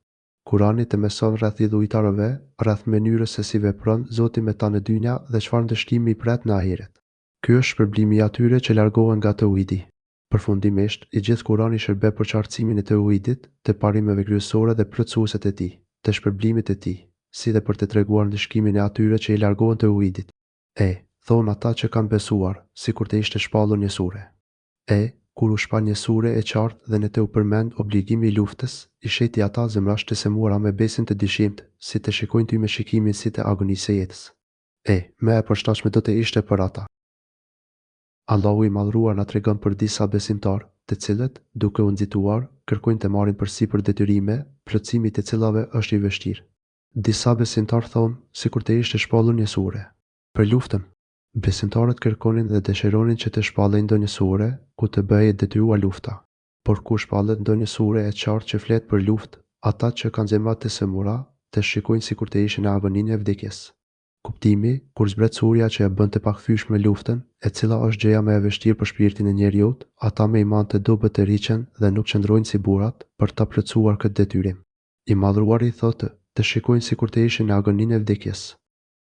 Kurani të mëson rreth idhujtarëve, rreth mënyrës se si vepron Zoti me ta në dynja dhe çfarë ndëshkimi i pret në ahiret. Ky është shpërblimi i atyre që largohen nga tauhidi. Përfundimisht, i gjithë Kurani shërben për qartësimin e tauhidit, të parimeve kryesore dhe plotësueset e tij, të shpërblimit të tij, si dhe për të treguar ndëshkimin e atyre që i largohen tauhidit. Thon ata që kanë besuar, sikur të ishte shpallur një sure. Kur u shpall një sure e qartë dhe në të u përmend obligimi i luftës, i sheti ata zemrash të semuara me besin të dyshimt, si të shikojnë ty me shikimin si të agonisë së jetës. Më e përshtatshme do të ishte për ata. Allahu i madhruar na tregon për disa besimtarë, të cilët, duke u nxituar, kërkojnë të marrin përsipër detyrime, plotësimi të cilave është i vështirë. Disa besimtarë thonë, sikur të ishte shpallur një sure. Për luftën, besimtarët kërkonin dhe dëshironin që të shpallej ndonjë sure ku të bëhej detyruar lufta. Por ku shpallet ndonjë sure e qartë që flet për luftë, ata që kanë zemrat të semura të shikojnë sikur të ishin në agoninë e vdekjes. Kuptimi, kur zbret surja që e bën të pakfyeshme luftën, e cila është gjëja më e vështirë për shpirtin e njeriut, ata me iman të dobët të rriqen dhe nuk qëndrojnë si burrat për ta plotësuar këtë detyrim. I Madhruari thotë të shikojnë sikur të ishin në agoninë e vdekjes.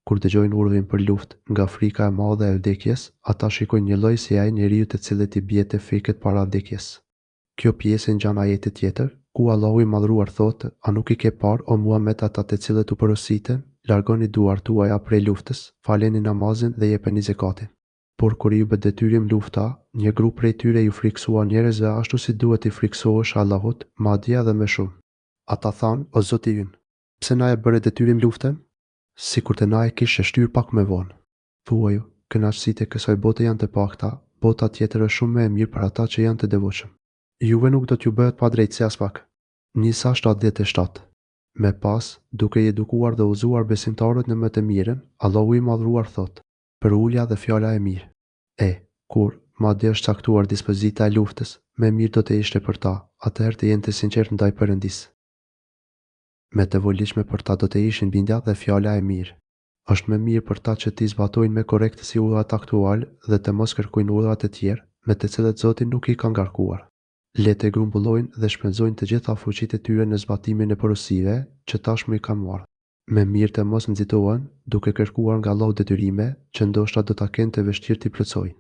Kur dëgjojnë urdhrin për luftë nga frika e madhe e vdekjes, ata shikojnë një lloj si ai njeriu të cilit i bie të frikët para vdekjes. Kjo pjesë ngjan ajetit tjetër, ku Allahu i Madhruar thotë: "A nuk i ke parë o Muhammed ata të cilët u porositen, largoni duart tuaja prej luftës, faleni namazin dhe jepeni zakatin." Por kur ju bë detyrim lufta, një grup prej tyre ju friksua njerëzve ashtu si duhet i friksohesh Allahut, madje edhe më shumë. Ata thanë: "O Zoti ynë, pse na e bëre detyrim luftën? Sikur të na e kishe shtyr pak më vonë. Thuaju, kënaqësitë e kësaj bote janë të pakta, bota tjetër është shumë më e mirë për ata që janë të devotshëm. Juve nuk do t'ju bëhet pa drejtësi as pak." Nisa 77. Me pas, duke i edukuar dhe uzuar besimtarët në më të mirën, Allahu i Madhruar thotë: "Për ulja dhe fjala e mirë. Kur madje është caktuar dispozita e luftës, më mirë do të ishte për ta, atëherë të jenë të sinqertë ndaj Perëndisë. Me të volitshme për ta do të ishin bindja dhe fjala e mirë. Është më mirë për ta që t'i zbatojnë me korrektësi urdhat aktual dhe të mos kërkojnë urdhat e tjerë, me të cilët Zoti nuk i ka ngarkuar. Le të grumbullojnë dhe shpenzojnë të gjitha fuqitë e tyre në zbatimin e porosive që tashmë i kanë marrë. Më mirë të mos nxitohen duke kërkuar nga Allahu detyrime që ndoshta do ta kenë të vështirë t'i plotësojnë.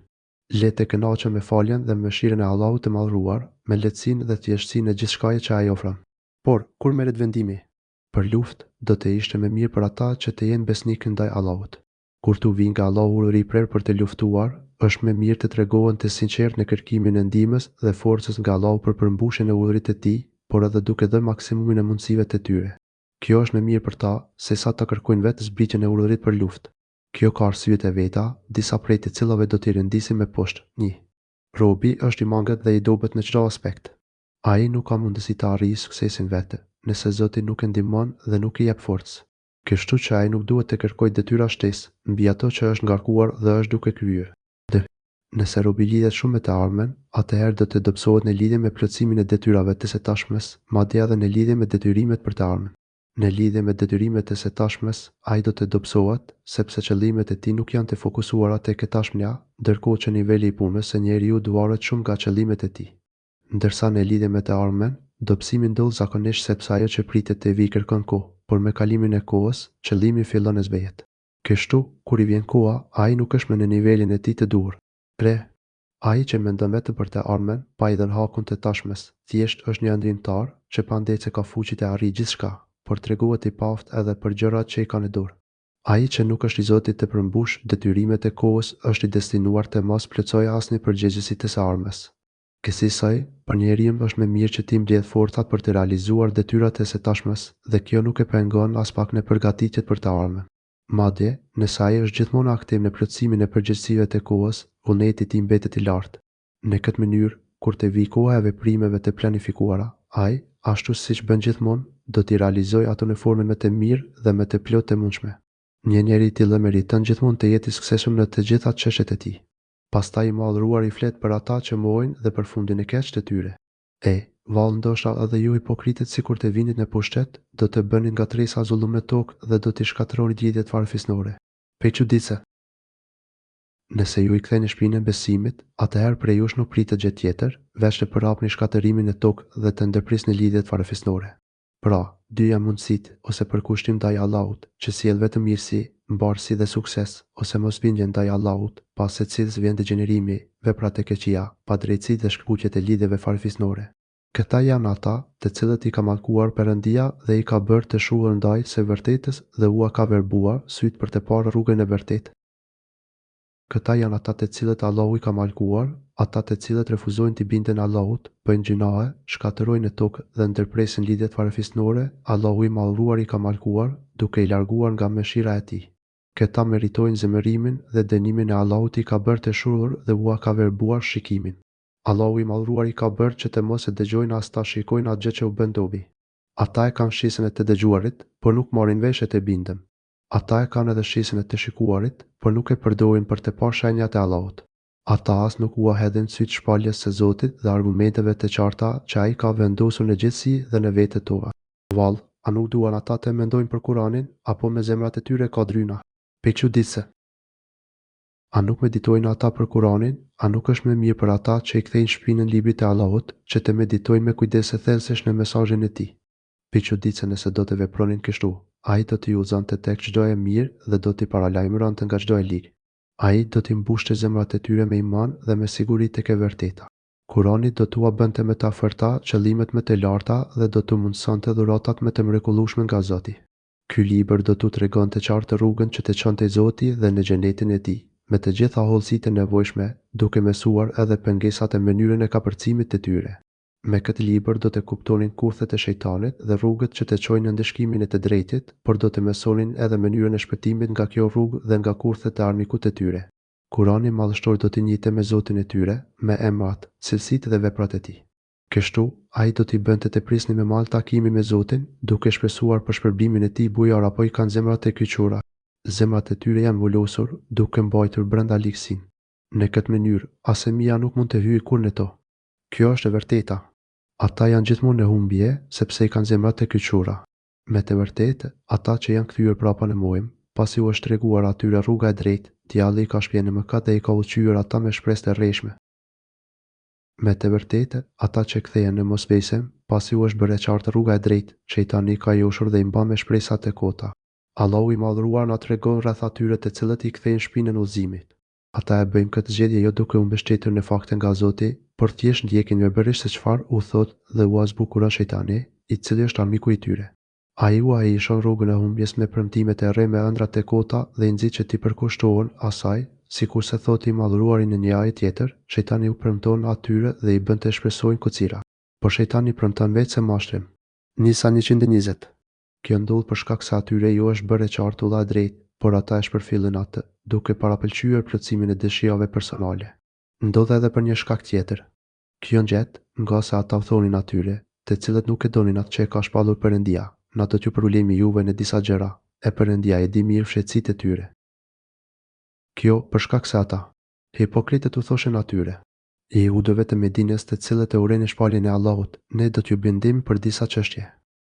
Le të kënaqen me faljen dhe mëshirën e Allahut të Madhruar, me lehtësinë dhe thjeshtësinë e gjithçkaje që ai ofron. Por kur merret vendimi për luftë, do të ishte më mirë për ata që të jenë besnikë ndaj Allahut. Kur t'u vijë nga Allahu urdhri i prerë për të luftuar, është më mirë të tregohen të sinqertë në kërkimin e ndihmës dhe forcës nga Allahu për përmbushjen e urdhrit të tij, por edhe duke dhënë maksimumin e mundësive të tyre. Kjo është më mirë për ta sesa ta kërkojnë vetë zbritjen e urdhrit për luftë. Kjo ka arsyet e veta, disa prej të cilave do t'i rëndisim me poshtë. 1. Robi është i mangët dhe i dobët në çdo aspekt. Ai nuk ka mundësi të arrijë suksesin vetë, nëse Zoti nuk e ndihmon dhe nuk i jep forcë. Kështu që ai nuk duhet të kërkojë detyra shtesë mbi ato që është ngarkuar dhe është duke kryer. Nëse robi lidhet shumë me të ardhmen, atëherë do të dobësohet në lidhje me plotësimin e detyrave të së tashmes, madje edhe në lidhje me detyrimet për të ardhmen. Në lidhje me detyrimet e së tashmes, ai do të dobësohet, sepse qëllimet e tij nuk janë të fokusuara tek e tashmja, ndërkohë që niveli i punës së njeriu duaret shumë nga qëllimet e tij. Ndërsa në lidhje me të ardhmen, dobësimi ndodh zakonisht sepse ajo që pritet të vijë kërkon kohë, por me kalimin e kohës, qëllimi fillon e zbehet. Kështu, kur i vjen koha, ai nuk është më në nivelin e tij të duhur. 3. Ai që mendon vetëm për të ardhmen, pa i dhënë hakun të tashmes, thjesht është një ëndrimtar që pandej ka fuqi të arrijë gjithçka, por treguohet i paftë edhe për gjërat që i ka në dorë. Ai që nuk është i Zotit të përmbush detyrimet e kohës është i destinuar të mos plotësojë asnjë përgjegjësi të së ardhmes. Kësaj, për njeriu është më mirë që ti mbledh forcat për të realizuar detyrat e së tashmes dhe kjo nuk e pengon as pak në përgatitjet për të ardhmen. Madje, nëse ai është gjithmonë aktiv në plotësimin e përgjegjësive të kohës, vullneti i tij mbetet i lartë. Në këtë mënyrë, kur të vijë koha e veprimeve të planifikuara, ai, ashtu siç bën gjithmonë, do t'i realizojë ato në formën më të mirë dhe më të plotë të mundshme. Një njeri i tillë meriton gjithmonë të jetë i suksesshëm në të gjitha çështjet e tij. Pastaj i Madhruar i flet për ata që mohojnë dhe për fundin e keq të tyre. Vallë ndoshta edhe ju hipokritët sikur të vinit në pushtet, do të bënin ngatresa zullum në tokë dhe do t'i shkatërroni lidhjet farefisnore. Pe çuditse. Nëse ju i ktheni shpinën e besimit, atëherë prej jush nuk pritet gjë tjetër, veç të përhapni shkatërimin në tokë dhe të ndërprisni lidhjet farefisnore. Pra, dyja mundësitë ose përkushtim ndaj Allahut, që sjell vetëm mirësi, mbarësi dhe sukses, ose mosbindje ndaj Allahut, pas secilës vjen degenerimi, veprat e keqia, padrejtësi dhe shkëpuqjet e lidhjeve farefisnore. Këta janë ata të cilët i ka mallkuar Perëndia dhe i ka bërë të shuhur ndaj së vërtetës dhe ua ka verbuar syt për të parë rrugën e vërtetë. Këta janë ata të cilët Allahu i ka mallkuar, ata të cilët refuzojnë të bindën Allahut, bëjnë gjinahe, shkatërrojnë në tokë dhe ndërpresin lidhjet farefisnore, Allahu i Madhruar i ka mallkuar, duke i larguar nga mëshira e tij. Këta meritojnë zemërimin dhe dënimin e Allahut i ka bërë të shuhur dhe ua ka verbuar shikimin. Allahu i Madhruar i ka bërë që të mos e dëgjojnë as ta shikojnë atë gjë që u bën dobi. Ata e kanë shisën e të dëgjuarit, por nuk marrin vesh e të bindën. Ata e kanë edhe shisën e të shikuarit, por nuk e përdorin për të parë shenjat e Allahut. Ata as nuk ua hedhin syt shpalljes së Zotit dhe argumenteve të qarta që ai ka vendosur në gjithësi dhe në vetët tona. Vallë, a nuk duan ata të mendojnë për Kur'anin, apo me zemrat e tyre ka dryna? Pe çuditse. A nuk meditojnë ata për Kur'anin? A nuk është më mirë për ata që i kthejnë shpinën librit të Allahut, që të meditojnë me kujdes e thellësish në mesazhin e tij? Piqudit se nëse do të vepronin kështu, ai do t'i uzonte tek çdo e mirë dhe do t'i paralajmëronte nga çdo e ligë. Ai do t'i mbushte zemrat e tyre me iman dhe me siguri tek e vërteta. Kurani do t'ua bënte më të afërta qëllimet më të larta dhe do t'u mundsonte dhuratat më të mrekullueshme nga Zoti. Ky libër do t'u tregonte qartë rrugën që të çonte Zoti dhe në xhenetin e tij, me të gjitha hollësitë e nevojshme, duke mësuar edhe pengesat e mënyrën e kapërcimit të tyre. Me këtë libër do të kuptonin kurthet e shejtanit dhe rrugët që të çojnë në ndëshkimin e të drejtit, por do të mësonin edhe mënyrën e shpëtimit nga kjo rrugë dhe nga kurthet e armikut të tyre. Kurani madhështor do t'i njihte me Zotin e tyre, me emrat, cilësitë dhe veprat e tij. Kështu, ai do t'i bënte të prisnin me mal takimi me Zotin, duke shpresuar për shpërblimin e tij bujor apo i kanë zemrat e kyçura. Zemrat e tyre janë vulosur, duke mbajtur brenda ligësin. Në këtë mënyrë, asemia nuk mund të hyjë kur në to. Kjo është e vërteta. Ata janë gjithmonë në humbje, sepse i kanë zemrat e kyçura. Me të vërtetë, ata që janë kthyer prapa në mojëm, pasi u është treguar atyre rruga e drejtë, djalli i ka shpjerë në mëkat dhe i ka udhëqyer ata me shpresë të rreshme. Me të vërtetë, ata që kthehen në mosbesëm, pasi u është bërë e qartë rruga e drejtë, shejtani ka joshur dhe i mban me shpresa të kota. Allahu i madhruar na tregon rreth atyre të cilët i kthejnë shpinën udhëzimit. Ata e bëjnë këtë zgjedhje jo duke u mbështetur në fakte nga Zoti, por thjesht ndjekin verbërisht se çfarë u thot dhe u zbukuron shejtani, i cili është armiku i tyre. Ai u ajishon rrugën e humbjes me premtimet e rreme ëndra të kota dhe i nxit që t'i përkushtohen asaj, sikurse thotë i madhruari në një ajet tjetër, shejtani u premton atyre dhe i bën të shpresojnë kocira. Por shejtani premton vetëm mashtrim. Nisa 120. Kjo ndodh për shkak se atyre ju është bërë e qartë udhëa e drejtë, por ata e shpërfillin atë, duke parapëlqyer plotësimin e dëshirave personale. Ndodh edhe për një shkak tjetër. Kjo ngjet nga se ata u thonin atyre, të cilët nuk e donin atë që e ka shpallur Perëndia, na do t'ju përulemi juve në disa gjëra, e Perëndia e di mirë fshehësitë e tyre. Kjo për shkak se ata, hipokritët u thoshin atyre, jehudëve të Medinës të cilët e urrejnë shpalljen e Allahut, ne do t'ju bindim për disa çështje.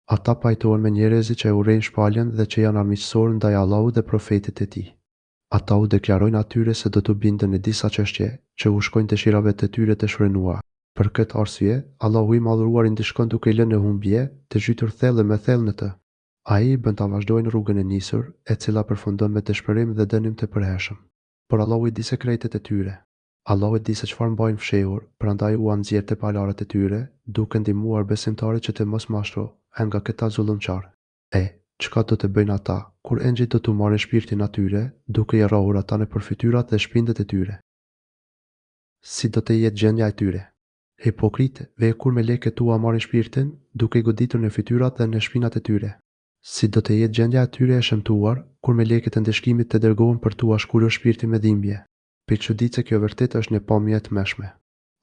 Ata pajtohen me njerëzit që e urrejnë shpalljen dhe që janë armiqësorë ndaj Allahut dhe profetit e tij. Ata u deklarojnë atyre se do t'u bindën në disa çështje që u shkojnë dëshirave të tyre të shfrenuara. Për këtë arsye, Allahu i madhruar i ndishkon duke i lënë në humbje, të zhytur thellë me thellë në të. Ai bën ta vazhdojnë rrugën e nisur, e cila përfundon me dëshpërim dhe dënim të përhershëm. Por Allahu i di sekretet e tyre. Allahu i di se çfarë mbajnë fshehur, prandaj u nxjerr te palarët e tyre, duke ndihmuar besimtarët që të mos mashtro nga këta zullumçar. Çka do të bëjnë ata, kur engjëjt do t'u marrin shpirtin atyre, duke i rrahur ata në përfytyrat dhe shpindet e tyre? Si do të jetë gjendja e tyre? Hipokritë, kur melekët tua marrin shpirtin, duke i goditur në fytyrat dhe në shpinat e tyre. Si do të jetë gjendja e tyre e shëmtuar, kur melekët e ndeshkimit të dërgohen për t'u shkurur shpirtin me dhimbje? Piqudit se kjo vërtet është një pamje e tmeshme.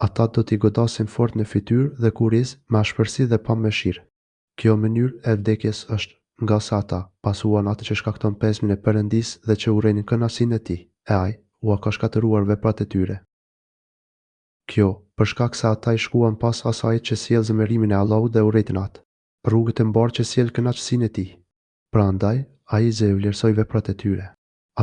Ata do t'i godasin fort në fytyrë dhe kuriz, me ashpërsi dhe pa mëshirë. Kjo mënyrë e vdekjes është nga sa ata pasuan atë që shkakton pesmin e Perëndisë dhe që urrejnë kënaqësinë e tij, e ai u ka shkatëruar veprat e tyre. Kjo, për shkak se ata i shkuan pas asaj që sjell zemërimin e Allahut dhe urrejtën atë, rrugët e mbarë që sjell kënaqësinë e tij. Prandaj, ai i vlerësoi veprat e tyre.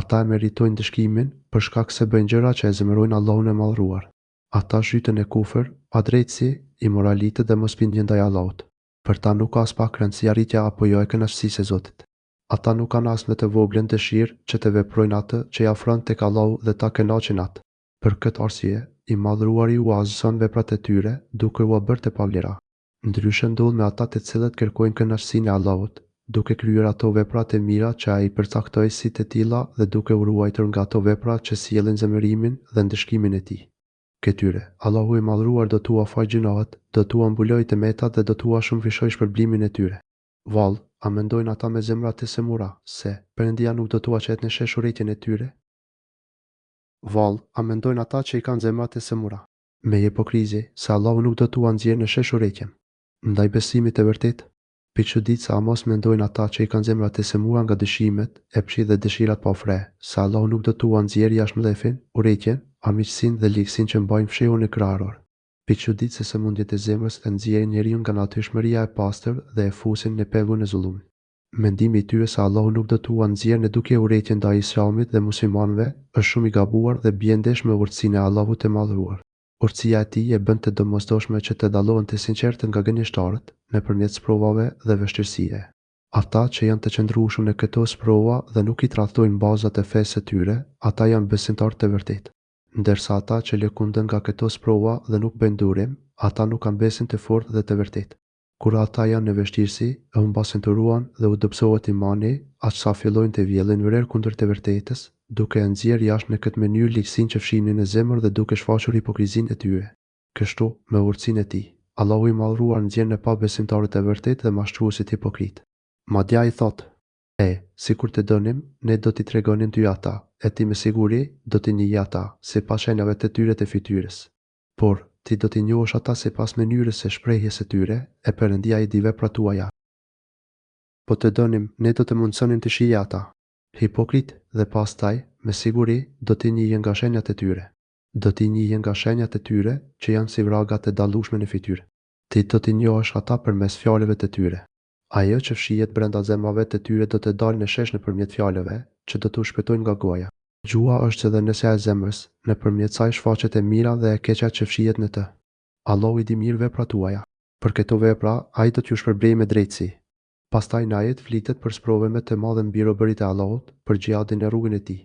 Ata e meritojnë dëshkimin për shkak se bëjnë gjëra që e zemërojnë Allahun e madhruar. Ata zhyten në kufër, padrejtësi, imoralitet dhe mosbindje ndaj Allahut. Për ta nuk ka as pak rëndësi arritja apo jo e kënaqësisë e Zotit. Ata nuk kanë as më të voglën dëshirë që të veprojnë atë që i afron tek Allahu dhe ta kënaqin atë. Për këtë arsye, i madhruari u azhson veprat e tyre duke u bërë të pavlera. Ndryshe ndodh me ata të cilët kërkojnë kënaqësinë e Allahut, duke kryer ato vepra të mira që ai përcaktoi si të tilla dhe duke u ruajtur nga ato vepra që sjellin zemërimin dhe ndëshkimin e tij. Këtyre, Allahu i madhruar do t'ua fal gjinohet, do t'ua mbulojë të metat dhe do t'ua shumëfishojë shpërblimin e tyre. Vallë, a mendojnë ata me zemra të semura se Perëndia nuk do t'ua çet në shesh urrëtitjen e tyre? Vallë, a mendojnë ata që i kanë zemrat e semura me hipokrizi se Allahu nuk do t'ua nxjerrë në shesh urrëtitjen ndaj besimit të vërtetë? Piqudit se a mos mendojnë ata që i kanë zemrat e semura nga dëshimet, epshi dhe dëshirat pa fre, se Allahu nuk do t'ua nxjerrë jashtë mlefin, urrëtitjen, armiqsinë dhe ligësinë që mbajnë fshehur në krahor. Piqudit se sëmundjet e zemrës e nxjerrin njeriu nga natyrshmëria e pastër dhe e fusin në pegull e zullumit. Mendimi i tyre se Allahu nuk do t'ua nxjerrë në dukje urrëtitje ndaj Islamit dhe muslimanëve është shumë i gabuar dhe bie ndesh me urtësinë e Allahut të madhruar. Urtësia e tij e bën të domosdoshme që të dallohen të sinqertë nga gënjeshtarët, nëpërmjet sprovave dhe vështirësive. Ata që janë të qëndrueshëm në këto sprova dhe nuk i tradhtojnë bazat e fesë së tyre, ata janë besimtarë të vërtetë. Ndërsa ata që lëkundën nga këto sprova dhe nuk bëjnë durim, ata nuk kanë besim të fortë dhe të vërtetë. Kur ata janë në vështirësi, e humbasin të ruan dhe u dobësohet imani, aqsa fillojnë të vjellin vrer kundër të vërtetës, duke e nxjerrë jashtë në këtë mënyrë ligësinë që fshinin në zemër dhe duke shfaqur hipokrizinë e tyre. Kështu, me urtësinë e tij, Allahu i Madhruar nxjerr në pa besimtarët e vërtetë dhe mashtruesit hipokrit. Madje ai thotë: sikur të donim, ne do t'i tregonim ty ata, e ti me siguri do t'i njeh ata, sipas shenjave të tyre të fytyrës. Por ti do t'i njohësh ata sipas mënyrës së shprehjes së tyre, e Perëndia i di veprat tuaja. Po të donim, ne do të mundsonim të shijë ata. Hipokrit dhe pastaj, me siguri, do t'i njeh nga shenjat e tyre. Do t'i njeh nga shenjat e tyre që janë si vragat e dallueshme në fytyrë. Ti do t'i njohësh ata përmes fjalëve të tyre. Ajo që fshihet brenda zemrave të tyre do të dalë në shesh nëpërmjet fjalëve, që do t'u shpëtojnë nga goja. Gjua është edhe nëse e zemrës, nëpërmjet saj shfaqet e mira dhe e keqja që fshihet në të. Allahu i di mirë veprat tuaja. Për këto vepra, ai do t'ju shpërblejë me drejtësi. Pastaj në ajet flitet për sprovimet të madhe mbi robëritë e Allahut, për xhihadin në rrugën e tij.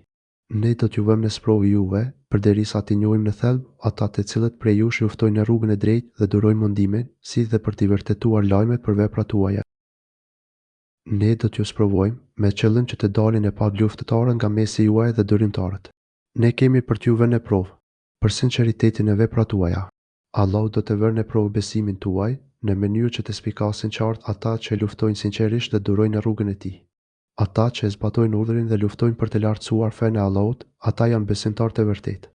Ne do t'ju vëmë në sprovë juve, përderisa t'i njohim në thelb ata të cilët prej jush luftojnë në rrugën e drejtë dhe durojnë mundimin, si dhe për t'i vërtetuar lajmet për veprat tuaja. Ne do t'ju sprovojmë me qëllim që të dalin e pa luftëtarë nga mesi juaj dhe durimtarët. Ne kemi për t'ju vënë në provë, për sinqeritetin e veprat tuaja. Allahu do të vënë në provë besimin tuaj, në mënyrë që të spikasin qartë ata që luftojnë sinqerisht dhe durojnë në rrugën e tij. Ata që zbatojnë urdhrin dhe luftojnë për të lartësuar fenë e Allahut, ata janë besimtarë të vërtetë.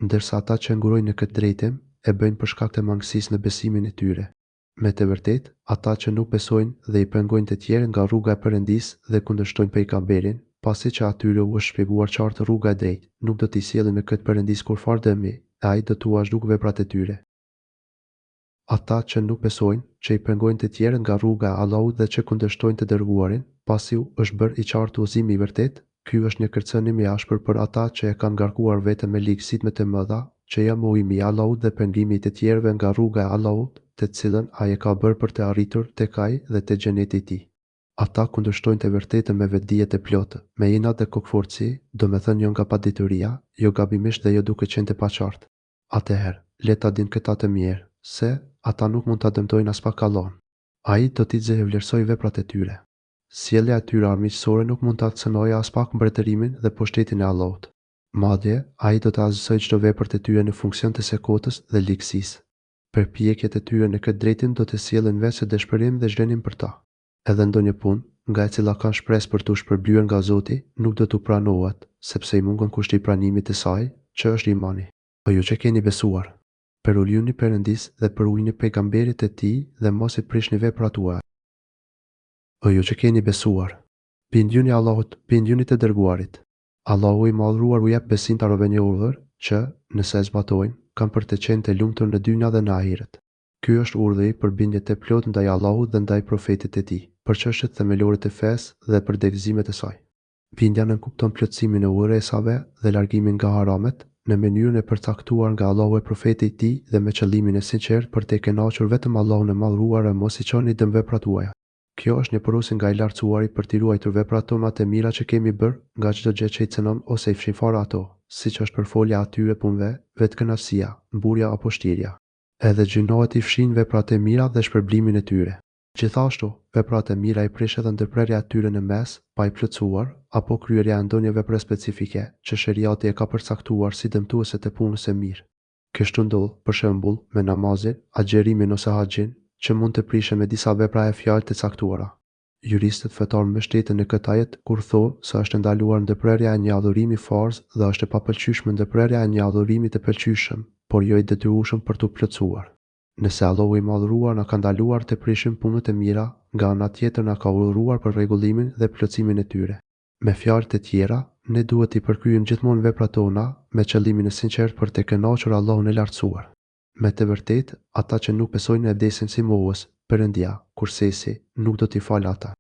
Ndërsa ata që ngurojnë në këtë drejtim, e bëjnë për shkak të mangësisë në besimin e tyre. Me të vërtetë, ata që nuk besojnë dhe i pengojnë të tjerë nga rruga e Perëndisë dhe kundërshtojnë pejgamberin, pasi që atyre u është shpjeguar qartë rruga e drejtë, nuk do t'i sjellin me këtë Perëndis kurfar dëmi, e ai do t'u azhduk veprat e tyre. Ata që nuk besojnë, që i pengojnë të tjerë nga rruga e Allahut dhe që kundërshtojnë të dërguarin, pasi u është bërë i qartë udhëzimi i vërtetë, ky është një kërcënim i ashpër për ata që e kanë ngarkuar veten me ligësitë më të mëdha, që janë mohimi i Allahut dhe pengimi i të tjerëve nga rruga e Allahut, të cilën ai e ka bërë për të arritur tek ai dhe te xheneti i tij. Ata kundërshtojnë të vërtetën me vetdije të plotë, me inat dhe kokforci, domethënë jo nga padituria, jo gabimisht dhe jo duke qenë të paqartë. Atëherë, le ta dinë këta të mirë, se ata nuk mund ta dëmtojnë as pak Allahun. Ai do t'i vlerësoj veprat e tyre. Sjellja e tyre armiqësore nuk mund ta cënojë as pak mbretërimin dhe pushtetin e Allahut. Madje, ai do të azhësojë çdo vepër të tyre në funksion të sekotës dhe ligësisë. Përpjekjet e tyre në këtë drejtim do të sjellin vetë dëshpërim dhe zhgjenim për ta. Edhe ndonjë punë, nga e cila kanë shpresë për t'u shpërblyer nga Zoti, nuk do t'u pranohet, sepse i mungon kushti i pranimit të saj, që është imani. O ju që keni besuar, peruljuni Perëndis dhe perujini pejgamberit e tij dhe mos i prishni veprat tuaja. O ju që keni besuar, bindjuni Allahut, bindjuni të dërguarit. Allahu i Madhruar u jep besimtarëve një urdhër që, nëse e zbatojnë, kanë për të qenë të lumtur në dynja dhe në ahiret. Ky është urdhri për bindje të plotë ndaj Allahut dhe ndaj profetit e tij, për çështjet themelore të fesë dhe për devizimet e saj. Bindja nënkupton plotësimin e urresave dhe largimin nga haramet, në mënyrën e përcaktuar nga Allahu e profeti i tij dhe me qëllimin e sinqertë për të kënaqur vetëm Allahun e Madhruar e mos i çoni dëm veprat tuaja. Kjo është një porosje nga i lartësuari për t'i ruajtur veprat tona të mira që kemi bërë nga çdo gjë që i cënon ose i fshin fare ato, siç është përfolja atyre punëve, vetkënaqësia, mburja apo shtirja. Edhe gjinohet i fshin veprat e mira dhe shpërblimin e tyre. Gjithashtu, veprat e mira i prish edhe ndërprerja e tyre në mes, pa i plotësuar, apo kryerja e ndonjë vepre specifike që sheriati e ka përcaktuar si dëmtuese të punës së mirë. Kështu ndodh, për shembull, me namazin, agjerimin ose haxhin, që mund të prishen me disa vepra e fjalë të caktuara. Juristët fetar mbështeten në këtë ajet kur thonë se është ndaluar ndërprerja e një adhurimi farz dhe është e papëlqyeshme ndërprerja e një adhurimi të pëlqyeshëm, por jo i detyrueshëm për t'u plotësuar. Nëse Allahu i Madhruar na ka ndaluar të prishim punët e mira, nga ana tjetër na ka urdhëruar për rregullimin dhe plotësimin e tyre. Me fjalë të tjera, ne duhet i përkryejmë gjithmonë veprat tona me qëllimin e sinqertë për të kënaqur Allahun e lartësuar. Me të vërtetë, ata që nuk besojnë e vdesin si mohues, Perëndia, kursesi, nuk do t'i falë ata.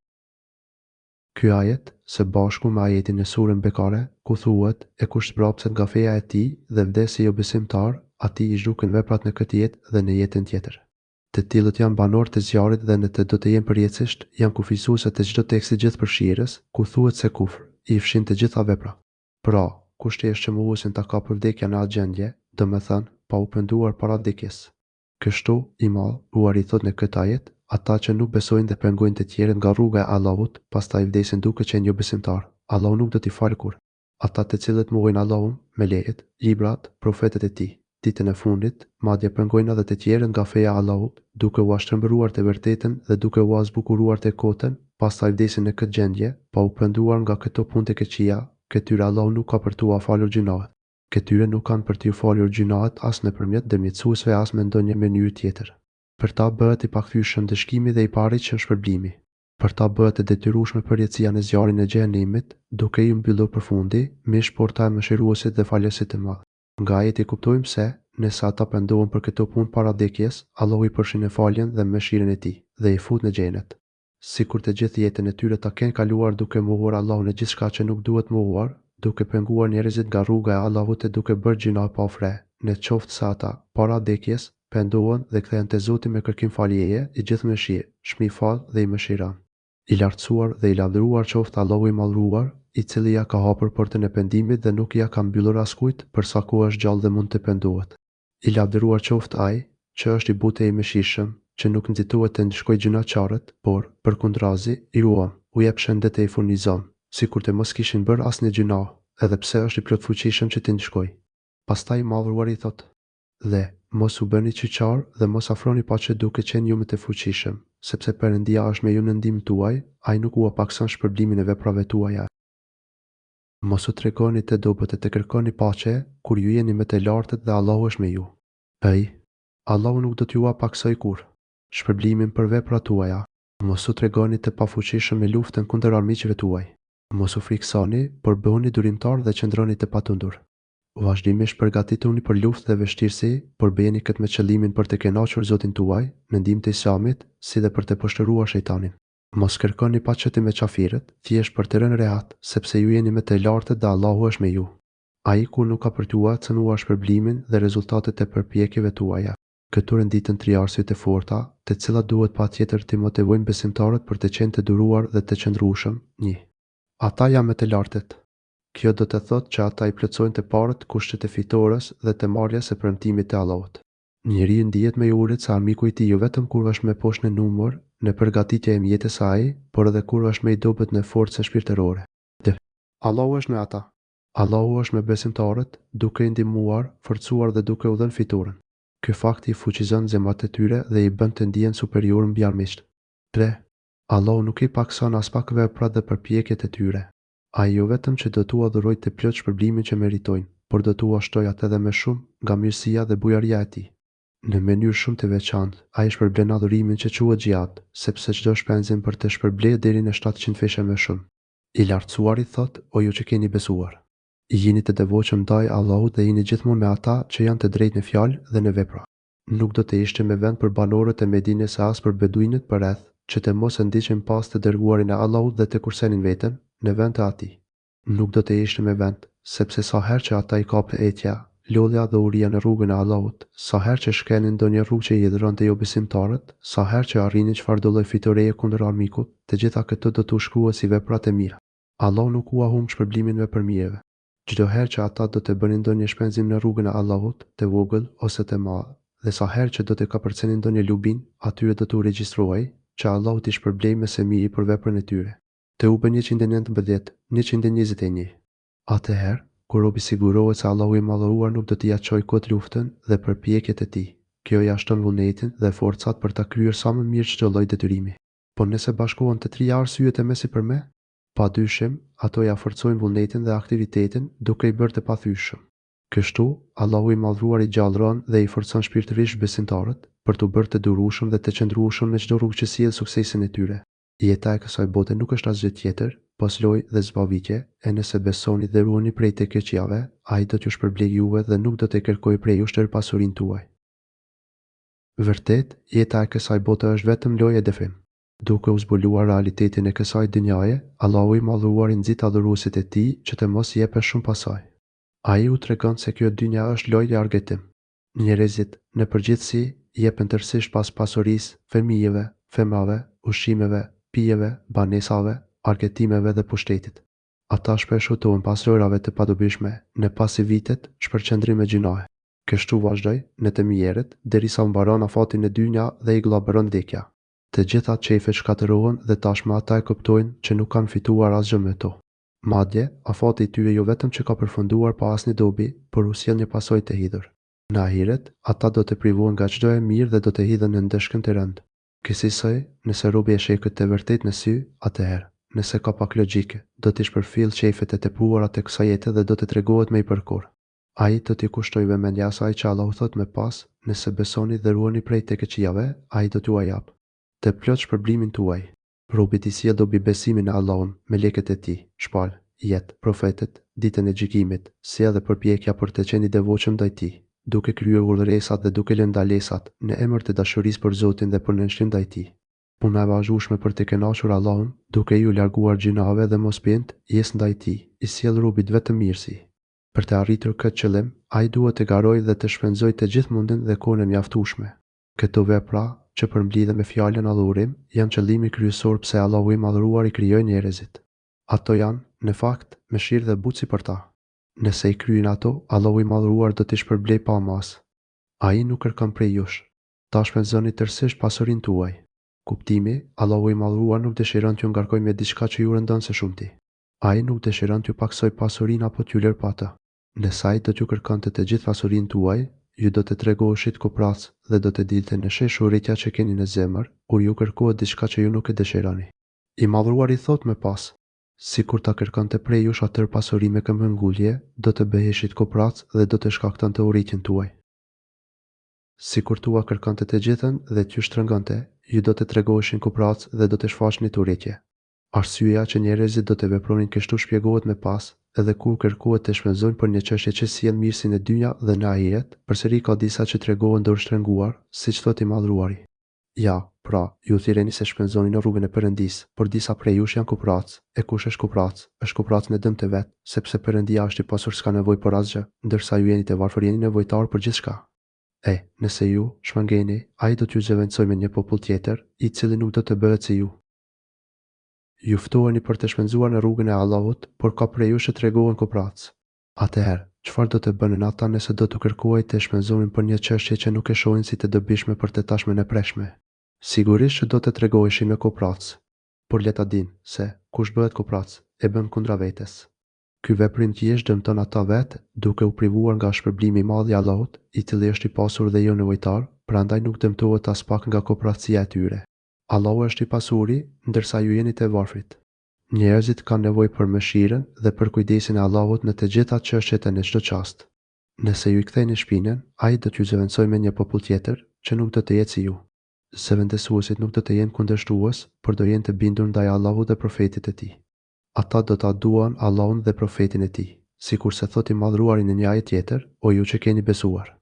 Ky ajet, së bashku me ajetin e surën Bekare, ku thuhet e kush zbrapset nga feja e tij dhe vdes si jo besimtar, atij i zhduken veprat në këtë jetë dhe në jetën tjetër. Të tillët janë banorë të zjarrit dhe në të do të jenë përjetësisht janë kufizuese të çdo teksti gjithëpërfshirës, ku thuhet se kufr i fshin të gjitha vepra. Pra, kushti është që mohuesin ta kapë vdekja në atë gjendje, domethënë pa u penduar para vdekjes. Kështu, i Madhëruari thot në këtë ajet, ata që nuk besojnë dhe pengojnë të tjerët nga rruga e Allahut, pastaj vdesin duke qenë jo besimtar, Allahu nuk do t'i falë kur. Ata të cilët mohojnë Allahun, melekët, librat, profetët e tij, ditën e fundit, madje pengojnë edhe të tjerët nga feja e Allahut, duke u ashtërmbëruar të vërtetën dhe duke u zbukuruar të kotën, pastaj vdesin në këtë gjendje, pa u penduar nga këto punë të keqia, këtyre Allahu nuk ka për t'u falur gjinohet. Këtyre nuk kanë për t'u falur gjinohet as nëpërmjet dëmjetësuesve as me ndonjë mënyrë tjetër. Për ta bëhet i pakthyeshëm dëshkimi dhe i paritshëm shpërblimi. Për ta bëhet e detyrueshme përjetësia në zjarrin e xhenemit, duke i mbyllur përfundi, mish porta e mëshiruesit dhe falësit të madh. Nga ajeti kuptojmë se, nëse ata pendohen për këto punë para vdekjes, Allahu i përshin e faljen dhe mëshirën e tij dhe i fut në xhenet. Sikur të gjithë jetën e tyre ta kenë kaluar duke mohuar Allahun në gjithçka që nuk duhet mohuar, duke penguar njerëzit nga rruga e Allahut e duke bërë gjinoh pa ofre, në qoftë se ata para vdekjes pendohen dhe kthehen te Zoti me kërkim faljeje, i gjithë mëshirë, shmi fal dhe i mëshiron. I lartësuar dhe i lavdëruar qoftë Allahu i Madhëruar, i cili ja ka hapur portën e pendimit dhe nuk ja ka mbyllur askujt për sa kohë është gjallë dhe mund të pendohet. I lavdëruar qoftë ai, që është i butë e i mëshirshëm, që nuk nxitohet të ndëshkojë gjunaqarët, por, përkundrazi, i ruan, u jep shëndet e i furnizon, sikur të mos kishin bërë asnjë gjunah, edhe pse është i plot fuqishëm që t'i ndëshkojë. Pastaj Madhëruari thotë: "Dhe mos u bëni qyqar dhe mos afroni paqe duke qenë ju më të fuqishëm, sepse Perëndia është me ju në ndihmën tuaj, ai nuk u pakson shpërblimin e veprave tuaja. Mos u tregoni të dobët e të kërkoni paqe, kur ju jeni më të lartët dhe Allahu është me ju. Allahu nuk do t'ju paksoj kur shpërblimin për veprat tuaja. Mos u tregoni të pafuqishëm në luftën kundër armiqve tuaj. Mos u friksoni, por bëhuni durimtar dhe qëndroni të patundur. Vazhdimisht përgatituni për luftë dhe vështirësi, por bëjeni këtë me qëllimin për të kënaqur Zotin tuaj, në ndihmë të Islamit, si dhe për të poshtëruar shejtanin. Mos kërkoni paqeti me qafirët, thjesht për të rënë rehat, sepse ju jeni më të lartët dhe Allahu është me ju. Ai kur nuk ka për t'ua cënuar shpërblimin dhe rezultatet e përpjekjeve tuaja. Këtu renditën 3 arsye të forta, të cilat duhet patjetër të motivojnë besimtarët për të qenë të duruar dhe të qëndrueshëm. 1. Ata janë më të lartët. Kjo do të thotë që ata i plotësojnë të parët kushtet e fitores dhe të marrjes së premtimit të Allahut. Njeriu ndihet më i urët se armiku i tij jo vetëm kur është më poshtë në numër, në përgatitje e mjetës së ai, por edhe kur është më i dobët në forcë shpirtërore. Allahu është me ata. Allahu është me besimtarët, duke i ndihmuar, forcuar dhe duke u dhënë fitoren. Ky fakt i fuqizon zemrat e tyre dhe i bën të ndihen superior mbi armiqt. 3. Allahu nuk i pakson as pak veprat dhe përpjekjet e tyre. Ai jo vetëm që do t'u adhurojë të plot shpërblimin që meritojnë, por do t'u ashtojë atë edhe më shumë nga mirësia dhe bujaria e tij. Në mënyrë shumë të veçantë, ai shpërblen adhurimin që quhet xhihad, sepse çdo shpenzim për të shpërblyer deri në 700 feshe më shumë. I lartësuari thot: "O ju që keni besuar, jeni të devotshëm ndaj Allahut dhe jeni gjithmonë me ata që janë të drejtë në fjalë dhe në vepra." Nuk do të ishte me vend për banorët e Medinës as për beduinët përreth, që të mos e ndiqnin pas të dërguarin e Allahut dhe të kursenin veten në vend të atij. Nuk do të ishte me vend, sepse sa herë që ata i kapë etja, lodhja dhe uria në rrugën e Allahut, sa herë që shkelnin ndonjë rrugë që i dhëronte jo besimtarët, sa herë që arrinin çfarëdo lloj fitoreje kundër armikut, të gjitha këto do t'u shkruhet si vepra të mira. Allahu nuk u humb shpërblimin me përmirëve. Çdo herë që ata do të bënin ndonjë shpenzim në rrugën e Allahut, të vogël ose të madh, dhe sa herë që do të kapërcenin ndonjë lubin, atyre do t'u regjistrohej që Allahu t'i shpërblej me së miri për veprën e tyre. Teuben 119, 121. Atëherë, kur robi sigurohet se Allahu i Madhëruar nuk do t'i ja çojë kot luftën dhe përpjekjet e tij, kjo ja shton vullnetin dhe forcat për ta kryer sa më mirë çdo lloj detyrimi. Po nëse bashkohen të 3 arsyet e mesi për me, padyshim, ato ja forcojnë vullnetin dhe aktivitetin duke i bërë të pathyeshëm. Kështu, Allahu i Madhëruar i gjallëron dhe i forcon shpirtërisht besimtarët për t'u bërë të durueshëm dhe të qëndrueshëm në çdo rrugë që sjell suksesin e tyre. Jeta e kësaj bote nuk është asgjë tjetër, pos lojë dhe zbavitje, e nëse besoni dhe ruani prej të keqjave, ai do t'ju shpërblejë juve dhe nuk do të kërkojë prej jush tërë pasurinë tuaj. Vërtet, jeta e kësaj bote është vetëm lojë e dëfim. Duke u zbuluar realitetin e kësaj dynjaje, Allahu i Madhëruar i nxit adhuruesit e tij që të mos jepen shumë pasaj. Ai u tregon se kjo dynja është lojë e argëtim. Njerëzit, në përgjithësi, jepen tërësisht pas pasurisë, fëmijëve, femrave, ushqimeve, pijeve, banesave, argëtimeve dhe pushtetit. Ata shpesh hutohen pas lojrave të padobishme, në pasivitet, shpërqendrime gjinohe. Kështu vazhdoi në të mjerët, derisa u mbaron afati në dynja dhe i glabëron vdekja. Të gjitha qefet shkatërohen dhe tashmë ata e kuptojnë që nuk kanë fituar asgjë me to. Madje, afati i tyre jo vetëm që ka përfunduar pa asnjë dobi, por u sjell një pasojë të hidhur. Në ahiret, ata do të privohen nga çdo e mirë dhe do të hidhen në ndeshkën të rëndë. Kësaj, nëse robi e sheh këtë të vërtet në sy, atëherë, nëse ka pak logjike, do të shpërfill qefet e tepruara të kësaj jete dhe do të tregohet me i përkur. Ai do t'i kushtoj vëmendja asaj që Allahu thot me pas, nëse besoni dhe ruani prej tek këqijave, ai do t'ju jap të plot shpërblimin tuaj. Robi i sjell dobi besimin në Allahun, melekët e tij, shpall, jetë, profetet, ditën e gjykimit, si edhe përpjekja për të qenë i devotshëm ndaj tij, duke kryer urdhëresat dhe duke lënë ndalesat në emër të dashurisë për Zotin dhe për nënshlim ndaj tij. Puna e vazhdueshme për të kënaqur Allahun, duke ju larguar gjinave dhe mosbind, jes ndaj tij, i sjell robit vetëm mirësi. Për të arritur këtë qëllim, ai duhet të garojë dhe të shpenzojë të gjithë mundin dhe kohën e mjaftueshme. Këto vepra që përmblidhen me fjalën adhurim, janë qëllimi kryesor pse Allahu i madhëruar i krijoi njerëzit. Ato janë, në fakt, mëshirë dhe butësi për ta. Nëse i kryen ato, Allahu i madhëruar do t'i shpërblej pa mas. Ai nuk kërkon prej jush. Ta shpenzoni tërësisht pasurinë tuaj. Kuptimi, Allahu i madhëruar nuk dëshiron t'ju ngarkojë me diçka që ju rëndon së shumti. Ai nuk dëshiron t'ju paksoj pasurinë apo t'ju lër pa të. Nëse ai do t'ju kërkonte të gjithë pasurinë tuaj, ju do të tregoheshit koprac dhe do të dilte në shesh urrëtia që keni në zemër, kur ju kërkohet diçka që ju nuk e dëshironi. I madhruar i thot me pas, sikur ta kërkonte prej jush atër pasuri me këmbëngulje, do të bëheshit koprac dhe do të shkaktonte urrëtien tuaj. Sikur tua kërkonte të gjithën dhe t'ju shtrëngonte, ju do të tregoheshin koprac dhe do të shfaqni urrëtie. Arsyeja që njerëzit do të vepronin kështu shpjegohet me pas, edhe kur kërkohet të shpenzojnë për një çështje që sjell mirësi në dynja dhe në ahiret, përsëri ka disa që tregohen dorështrënguar, siç thotë i madhruari. Ja, pra, ju thirreni se shpenzoni në rrugën e Perëndisë, por disa prej jush janë koprac. E kush është koprac? Është koprac në dëm të vet, sepse Perëndia është i pasur s'ka nevojë për asgjë, ndërsa ju jeni të varfër, jeni nevojtar për gjithçka. Nëse ju shmangeni, ai do t'ju zëvendësojë me një popull tjetër, i cili nuk do të bëhet si ju. Ju ftoheni për të shpenzuar në rrugën e Allahut, por ka prej jush që tregohen koprac. Atëherë, çfarë do të bënin ata nëse do të kërkohej të shpenzonin për një çështje që nuk e shohin si të dobishme për të tashmen e preshme? Sigurisht që do të tregoheshin me koprac. Por le ta dinë se kush bëhet koprac, e bën kundra vetes. Ky veprim thjesht dëmton ata vetë, duke u privuar nga shpërblimi i madh i Allahut, i cili është i pasur dhe jo nevojtar, prandaj nuk dëmtohet as pak nga kopracia e tyre. Allahu është i pasuri, ndërsa ju jeni të varfrit. Njerëzit kanë nevojë për mëshirën dhe për kujdesin e Allahut në të gjitha çështjet e në çdo çast. Nëse ju i ktheni shpinën, ai do t'ju zëvendësojë me një popull tjetër që nuk do të jetë si ju. Zëvendësuesit nuk do të jenë kundërshtues, por do jenë të bindur ndaj Allahut dhe profetit e tij. Ata do ta duan Allahun dhe profetin e tij, sikurse thotë i madhruari në një ajet tjetër, o ju që keni besuar.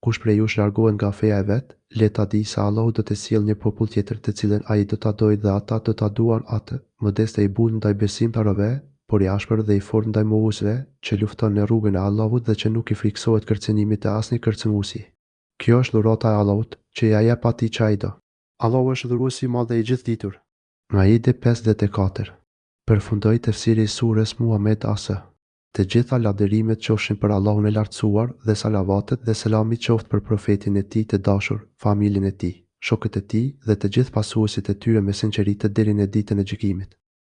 Kush prej jush largohet nga feja e vet, le ta di se Allahu do të sjellë një popull tjetër të cilën ai do ta dojë dhe ata do ta duan atë, modeste i butë ndaj besimtarëve, por i ashpër dhe i fortë ndaj mohuesve, që lufton në rrugën e Allahut dhe që nuk i friksohet kërcënimit të asnjë kërcënuesi. Kjo është dhurata e Allahut, që ja jep atij që ai do. Allahu është dhuruesi i madh dhe i gjithditur. Maide 54. Përfundoi tefsiri i surës Muhammed As. Të gjitha lavdërimet qofshin për Allahun e lartësuar dhe salavatet dhe selami qoftë për profetin e tij të dashur, familjen e tij, shokët e tij dhe të gjithë pasuesit e tyre me sinqeritet deri në ditën e gjykimit.